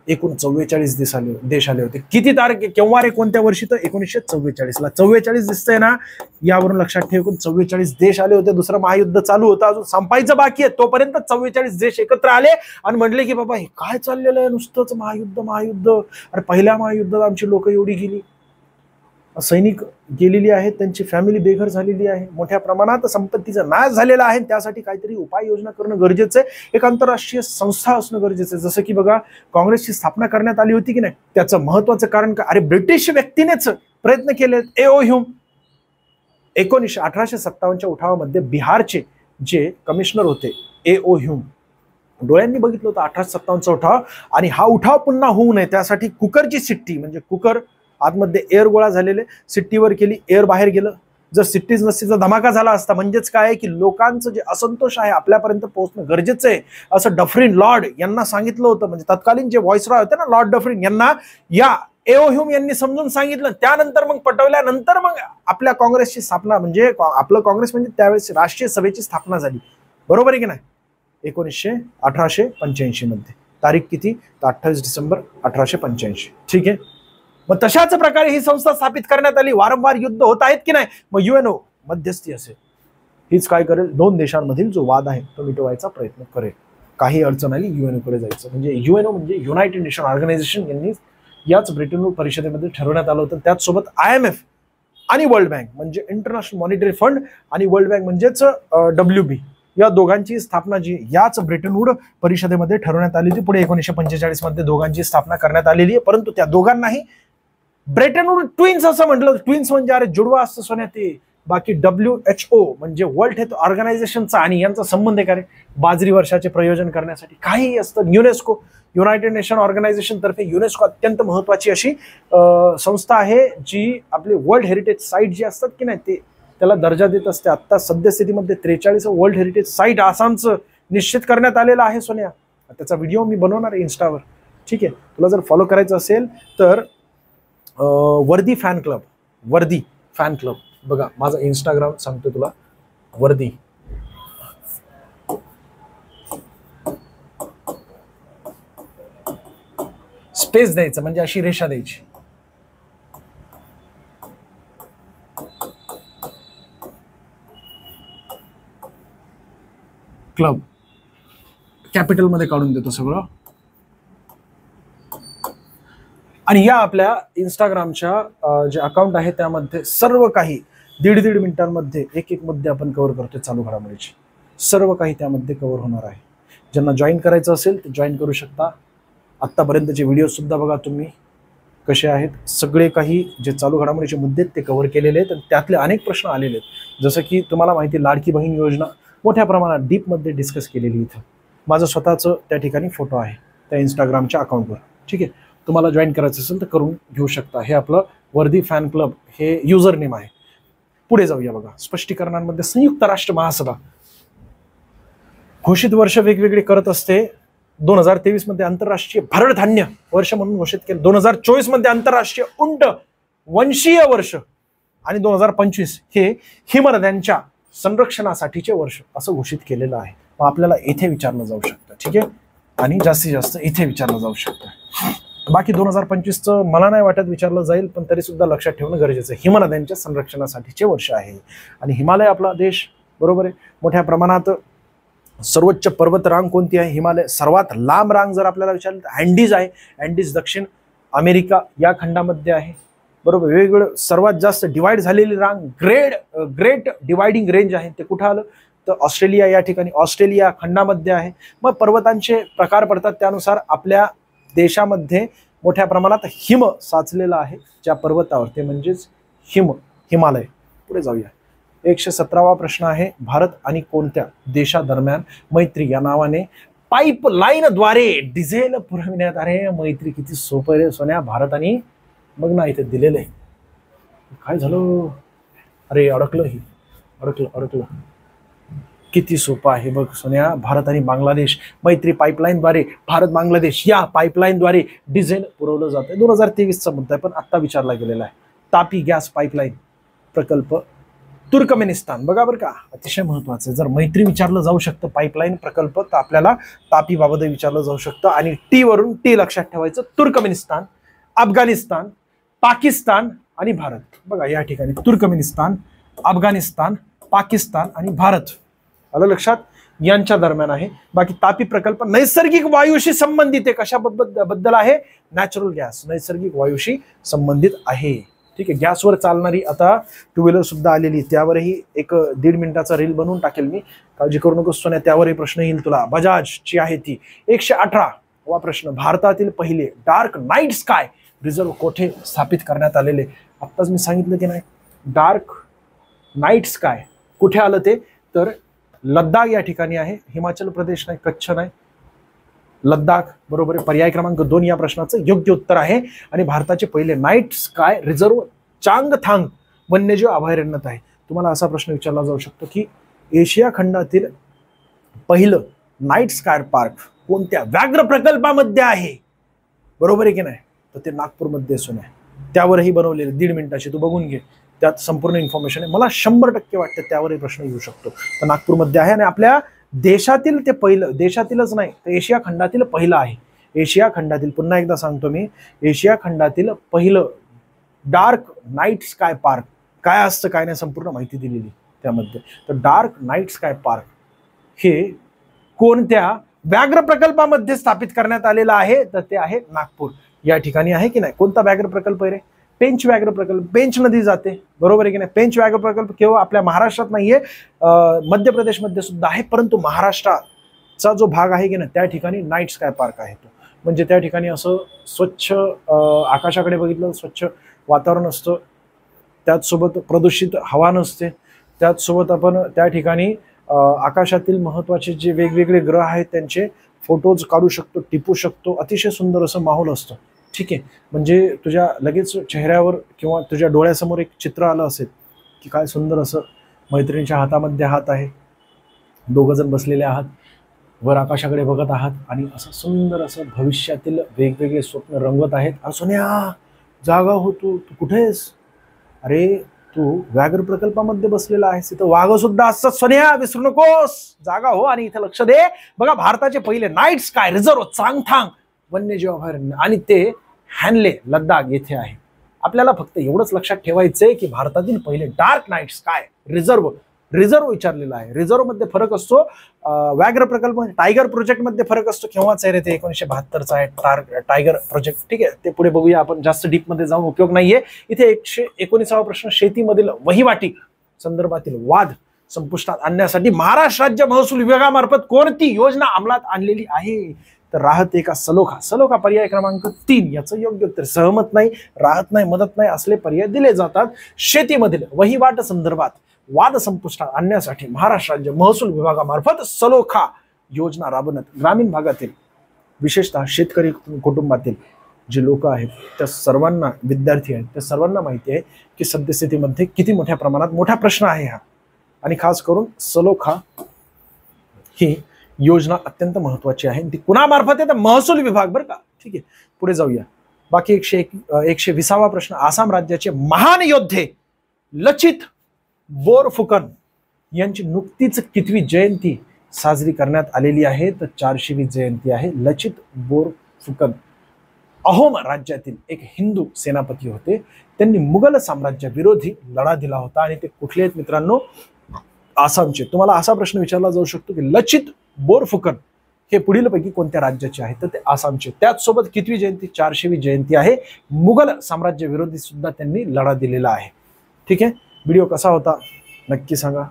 एकूण 44 देश आले होते. किती तारीख केव्हा रे कोणत्या वर्षी तर 1944ला. 44 दिसतंय ना, यावरून लक्षात ठेव. एकूण 44 देश आले होते. दुसरं महायुद्ध चालू होतं, अजून संपायचं बाकी आहे. तोपर्यंत 44 देश एकत्र आले आणि म्हणले की बाबा हे काय चाललेलं आहे नुसतंच महायुद्ध महायुद्ध. अरे पहिल्या महायुद्धात आमची लोक एवढी गेली, सैनिक गेलेली आहेत, त्यांची फॅमिली बेघर झालेली आहे, मोठ्या प्रमाणात संपत्तीचा नाश झालेला आहे. त्यासाठी काहीतरी उपाययोजना करणं गरजेचं आहे. एक आंतरराष्ट्रीय संस्था असणं गरजेचं आहे. जसं की बघा, काँग्रेसची स्थापना करण्यात आली होती की नाही, त्याचं महत्वाचं कारण का, अरे ब्रिटिश व्यक्तीनेच प्रयत्न केले. ए.ओ. ह्यूम 1857च्या उठावामध्ये बिहारचे जे कमिशनर होते ए.ओ. ह्यूम, डोळ्यांनी बघितलं होतं 1857चा उठाव, आणि हा उठाव पुन्हा होऊ नये त्यासाठी कुकरची शिट्टी, म्हणजे कुकर आतमध्ये एअर गोळा झालेले, सिट्टीवर केली, एअर बाहेर गेलं. जर सिट्टीच नसती तर धमाका झाला असता. म्हणजेच काय की लोकांचं जे असंतोष आहे आपल्यापर्यंत पोहोचणं गरजेचं आहे, असं डफरिन लॉर्ड यांना सांगितलं होतं. म्हणजे तत्कालीन जे व्हॉइसरॉय होते ना, लॉर्ड डफरिन, यांना या ए.ओ. ह्यूम यांनी समजून सांगितलं. त्यानंतर मग पटवल्यानंतर मग आपल्या काँग्रेसची स्थापना, म्हणजे आपलं काँग्रेस म्हणजे त्यावेळेस राष्ट्रीय सभेची स्थापना झाली. बरोबर आहे की नाही? 1885 मध्ये. तारीख किती? 28 डिसेंबर 1885. ठीक आहे. मग तशाच प्रकारे ही संस्था स्थापित करण्यात आली. वारंवार युद्ध होत आहेत की नाही, मग युएनओ मध्यस्थी असेल, हीच काय करेल, दोन देशांमधील जो वाद आहे तो मिटवायचा प्रयत्न करेल. काही अडचण आली युएनओ कडे जायचं. म्हणजे युएनओ म्हणजे युनायटेड नेशन ऑर्गनायझेशन, यांनी याच ब्रिटन परिषदेमध्ये ठरवण्यात आलं होतं. त्याचसोबत IMF आणि वर्ल्ड बँक म्हणजे इंटरनॅशनल मॉनिटरी फंड आणि वर्ल्ड बँक म्हणजेच WB, या दोघांची स्थापना जी याच ब्रिटन वूड परिषदेमध्ये ठरवण्यात आली होती. पुढे 1945 मध्ये दोघांची स्थापना करण्यात आलेली आहे. परंतु त्या दोघांनाही ब्रिटन वूड ट्विन्स असं म्हटलं. ट्विन्स म्हणजे अरे जुडवा असतं सोन्या ते. बाकी WHO म्हणजे वर्ल्ड हेल्थ ऑर्गनायझेशनचा आणि यांचा संबंध आहे का रे, बाजरी वर्षाचे प्रयोजन करण्यासाठी काही असतं. युनेस्को, युनायटेड नेशन ऑर्गनायझेशन तर्फे युनेस्को अत्यंत महत्वाची अशी संस्था आहे, जी आपले वर्ल्ड हेरिटेज साईट जी असतात की नाही ते त्याला दर्जा देत असते. आता सद्यस्थितीमध्ये 43 वर्ल्ड हेरिटेज साईट आसामचं निश्चित करण्यात आलेला आहे सोन्या. त्याचा व्हिडिओ मी बनवणार आहे इंस्टावर. ठीक आहे, तुला जर फॉलो करायचं असेल तर वर्दी फॅन क्लब, वर्दी फॅन क्लब बघा, माझा इंस्टाग्राम सांगतो तुला, वर्दी. स्पेस द्यायचं म्हणजे अशी रेषा द्यायची. क्लब कॅपिटल मध्ये काढून देतो सगळं. आणि या आपल्या इंस्टाग्रामच्या जे अकाउंट आहे त्यामध्ये सर्व काही 1.5 मिनिटांमध्ये एक मुद्दे आपण कव्हर करतोय चालू घडामोडीची. सर्व काही त्यामध्ये कव्हर होणार आहे. ज्यांना जॉईन करायचं असेल ते जॉईन करू शकता. आत्तापर्यंतचे व्हिडिओ सुद्धा बघा तुम्ही कसे आहेत. सगळे काही जे चालू घडामोडीचे मुद्दे ते कव्हर केलेले आहेत. आणि त्यातले अनेक प्रश्न आलेले आहेत. जसं की तुम्हाला माहिती, लाडकी बहीण योजना मोठ्या प्रमाणात डीपमध्ये डिस्कस केलेली. इथं माझं स्वतःचं त्या ठिकाणी फोटो आहे त्या इंस्टाग्रामच्या अकाउंटवर. ठीक आहे, तुम्हाला जॉईन करायचं असेल तर करून घेऊ शकता. हे आपलं वर्दी फॅन क्लब हे युजर नेम आहे. पुढे जाऊया बघा. स्पष्टीकरणांमध्ये संयुक्त राष्ट्र महासभा घोषित वर्ष वेगवेगळे करत असते. 2023 मध्ये आंतरराष्ट्रीय भरड धान्य वर्ष म्हणून घोषित केलं. 2024 मध्ये आंतरराष्ट्रीय उंट वंशीय वर्ष आणि 2025 हे हिमनद्यांच्या संरक्षणासाठीचे वर्ष असं घोषित केलेलं आहे. मग आपल्याला इथे विचारलं जाऊ शकतं. ठीक आहे, आणि जास्तीत जास्त इथे विचारलं जाऊ शकतं. बाकी 2025चं मला नाही वाटत विचारलं जाईल, पण तरी सुद्धा लक्षात ठेवणं गरजेचं आहे. हिमनद्यांच्या संरक्षणासाठीचे वर्ष आहे. आणि हिमालय आपला देश, बरोबर आहे, मोठ्या प्रमाणात सर्वोच्च पर्वत रांग कोणती आहे? हिमालय. सर्वात लांब रांग जर आपल्याला विचारलं तर अँडीज आहे. अँडीज दक्षिण अमेरिका या खंडामध्ये आहे. बरोबर. वेगवेगळं सर्वात जास्त डिवाइड झालेली रांग ग्रेट डिवायडिंग रेंज आहे. ते कुठं आलं तर ऑस्ट्रेलिया या ठिकाणी, ऑस्ट्रेलिया खंडामध्ये आहे. मग पर्वतांचे प्रकार पडतात त्यानुसार आपल्या देशामध्ये मोठ्या प्रमाणात हिम साचलेला आहे ज्या पर्वतावर, ते म्हणजेच हिमालय. पुढे जाऊया. 117वा प्रश्न आहे, भारत आणि कोणत्या देशादरम्यान मैत्री या नावाने पाईपलाईनद्वारे डिझेल पुरविण्यात? अरे मैत्री किती सोपं रे सोन्या. भारत आणि मग ना इथे दिलेलं आहे. काय झालं? अरे अडकलं. किती सोपं आहे बघ सोन्या. भारत आणि बांगलादेश मैत्री पाईपलाईनद्वारे, भारत बांगलादेश या पाईपलाईनद्वारे डिझेल पुरवलं जातं. 2023चा मुद्दा आहे पण आत्ता विचारला गेलेला आहे. तापी गॅस पाईपलाईन प्रकल्प तुर्कमेनिस्तान. बघा बरं का, अतिशय महत्वाचं. जर मैत्री विचारलं जाऊ शकतं पाईपलाईन प्रकल्प, तर आपल्याला तापी बाबत विचारलं जाऊ शकतं. आणि टी वरून टी लक्षात ठेवायचं. तुर्कमेनिस्तान, अफगाणिस्तान, पाकिस्तान आणि भारत. बघा या ठिकाणी तुर्कमेनिस्तान, अफगाणिस्तान, पाकिस्तान आणि भारत आलं लक्षात, यांच्या दरम्यान आहे. बाकी तापी प्रकल्प नैसर्गिक वायूशी संबंधित आहे. कशाबद्दल आहे? नॅचरल गॅस, नैसर्गिक वायूशी संबंधित आहे. ठीक आहे, गॅसवर चालणारी आता टू व्हीलर सुद्धा आलेली, त्यावरही एक 1.5 मिनिटाचा रील बनवून टाकेल मी, काळजी करू नकोस सोन्या, त्यावरही प्रश्न येईल तुला. बजाजची आहे ती. 118वा प्रश्न, भारतातील पहिले डार्क नाईट स्काय रिझर्व कोठे स्थापित करण्यात आलेले? आत्ताच मी सांगितलं की नाही, डार्क नाईट स्काय कुठे आलं ते, तर लद्दाख या ठिकाणी आहे. हिमाचल प्रदेश नाही, कच्छ नाही, लद्दाख बरोबर आहे. पर्याय क्रमांक 2 या प्रश्नाचं योग्य उत्तर आहे. आणि भारताचे पहिले नाईट स्काय रिझर्व चांगथांग वन्यजीव अभयारण्यात आहे. तुम्हाला असा प्रश्न विचारला जाऊ शकतो की एशिया खंडातील पहिलं नाईट स्काय पार्क कोणत्या व्याघ्र प्रकल्पामध्ये आहे? बरोबर आहे की नाही, तर ते नागपूरमध्ये असून आहे. त्यावरही बनवलेले 1.5 मिनिटाची, तू बघून घे, त्यात संपूर्ण इन्फॉर्मेशन आहे. मला 100% वाटतं त्यावरही प्रश्न येऊ शकतो. तर नागपूरमध्ये आहे आणि आपल्या देशातील ते पहिलं, देशातीलच नाही तर एशिया खंडातील पहिलं आहे. एशिया खंडातील, पुन्हा एकदा सांगतो मी, एशिया खंडातील पहिलं डार्क नाईट स्काय पार्क. काय असतं काय नाही संपूर्ण माहिती दिलेली त्यामध्ये. तर डार्क नाईट स्काय पार्क हे कोणत्या व्याघ्र प्रकल्पामध्ये स्थापित करण्यात आलेलं आहे? तर ते आहे नागपूर या ठिकाणी आहे की नाही. कोणता व्याघ्र प्रकल्प आहे रे? पेंच व्याघ्र प्रकल्प. पेंच नदी जाते, बरोबर आहे की नाही. पेंच व्याघ्र प्रकल्प केवळ आपल्या महाराष्ट्रात नाहीये, मध्य प्रदेशमध्ये सुद्धा आहे, परंतु महाराष्ट्राचा जो भाग आहे की नाही त्या ठिकाणी नाईट स्काय पार्क आहे तो. म्हणजे त्या ठिकाणी असं स्वच्छ आकाशाकडे बघितलं, स्वच्छ वातावरण असतं, त्याचसोबत प्रदूषित हवा नसते, त्याचसोबत आपण त्या ठिकाणी आकाशातील महत्त्वाचे जे वेगवेगळे ग्रह आहेत त्यांचे फोटोज काढू शकतो, टिपू शकतो. अतिशय सुंदर असं माहोल असतं. ठीक आहे, म्हणजे तुझ्या लगेच चेहऱ्यावर किंवा तुझ्या डोळ्यासमोर एक चित्र आलं असेल की काय सुंदर असं मैत्रिणीच्या हातामध्ये हात आहे, 2 जण बसलेले आहात, वर आकाशाकडे बघत आहात आणि असं सुंदर असं भविष्यातील वेगवेगळे स्वप्न रंगवत आहेत. आणि सोन्या जागा हो, तू कुठे आहेस? अरे तू व्याघ्र प्रकल्पामध्ये बसलेला आहेस, इथं वाघ सुद्धा असतात सोन्या, विसरू नकोस. जागा हो आणि इथं लक्ष दे. बघा, भारताचे पहिले नाईट स्काय रिझर्व चांगथांग वन्यजीव अभयारण्य आणि ते हॅनले लद्दाख येथे आहे. आपल्याला फक्त एवढंच लक्षात ठेवायचंय की भारतातील पहिले डार्क नाईट स्काय रिझर्व विचारलेला आहे. रिझर्व मध्ये फरक असतो, व्याघ्र प्रकल्प टायगर प्रोजेक्ट मध्ये फरक असतो. केव्हाच आहे रे ते? 1972चा आहे टायगर प्रोजेक्ट. ठीक आहे, ते पुढे बघूया आपण, जास्त डीप मध्ये जाऊन उपयोग नाहीये. इथे 119वा प्रश्न, शेतीमधील वहिवाटी संदर्भातील वाद संपुष्टात आणण्यासाठी महाराष्ट्र राज्य महसूल विभागामार्फत कोणती योजना अंमलात आणलेली आहे? तर राहत का सलोखा पर्याय क्रमांक 3 याचं योग्य उत्तर. सहमत नाही, राहत नाही, मदत नाही असले पर्याय दिले जातात. शेतीमधील वहिवाट संदर्भात वाद संपुष्टात आणण्यासाठी महाराष्ट्र राज्य महसूल विभागामार्फत सलोखा योजना राबवण्यात ग्रामीण भागातील विशेषतः शेतकरी कुटुंबातील जे लोक आहेत त्या सर्वांना, विद्यार्थी आहेत त्या सर्वांना माहिती आहे की सद्यस्थितीमध्ये किती मोठ्या प्रमाणात मोठा प्रश्न आहे हा. आणि खास करून सलोखा ही योजना अत्यंत महत्वाची आहे. ती कुणामार्फत आहे? तर महसूल विभाग, बरं का. ठीक आहे, पुढे जाऊया. बाकी 120वा प्रश्न, आसाम राज्याचे महान योद्धे लचित बोरफुकन यांची नुकतीच कितवी जयंती साजरी करण्यात आलेली आहे? तर 400वी जयंती आहे. लचित बोरफुकन अहोम राज्यातील एक हिंदू सेनापती होते. त्यांनी मुघल साम्राज्य विरोधी लढा दिला होता. आणि ते कुठले आहेत मित्रांनो? आसामचे. तुम्हाला असा प्रश्न विचारला जाऊ शकतो की लचित बोरफुकन हे पुढीलपैकी कोणत्या राज्याचे आहे? तर ते आसामचे. त्याचसोबत कितवी जयंती? 400वी जयंती आहे. मुघल साम्राज्य विरोधी सुद्धा त्यांनी लढा दिलेला आहे. ठीक आहे, व्हिडिओ कसा होता नक्की सांगा.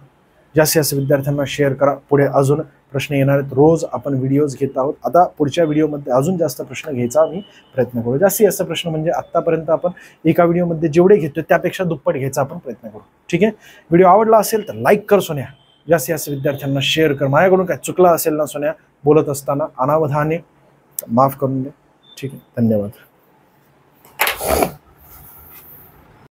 जास्तीत जास्त विद्यार्थ्यांना शेअर करा. पुढे अजून प्रश्न येणार आहेत. रोज आपण व्हिडिओज घेत आहोत. आता पुढच्या व्हिडिओमध्ये अजून जास्त प्रश्न घ्यायचा आम्ही प्रयत्न करू. जास्तीत जास्त प्रश्न म्हणजे आतापर्यंत आपण एका व्हिडिओमध्ये जेवढे घेतोय त्यापेक्षा दुप्पट घ्यायचा आपण प्रयत्न करू. ठीक आहे, व्हिडिओ आवडला असेल तर लाईक कर सोन्या. जास्तीत जास्त विद्यार्थ्यांना शेअर कर. माझ्याकडून काय चुकलं असेल ना सोन्या बोलत असताना अनावधाने माफ करून दे. ठीक आहे, धन्यवाद.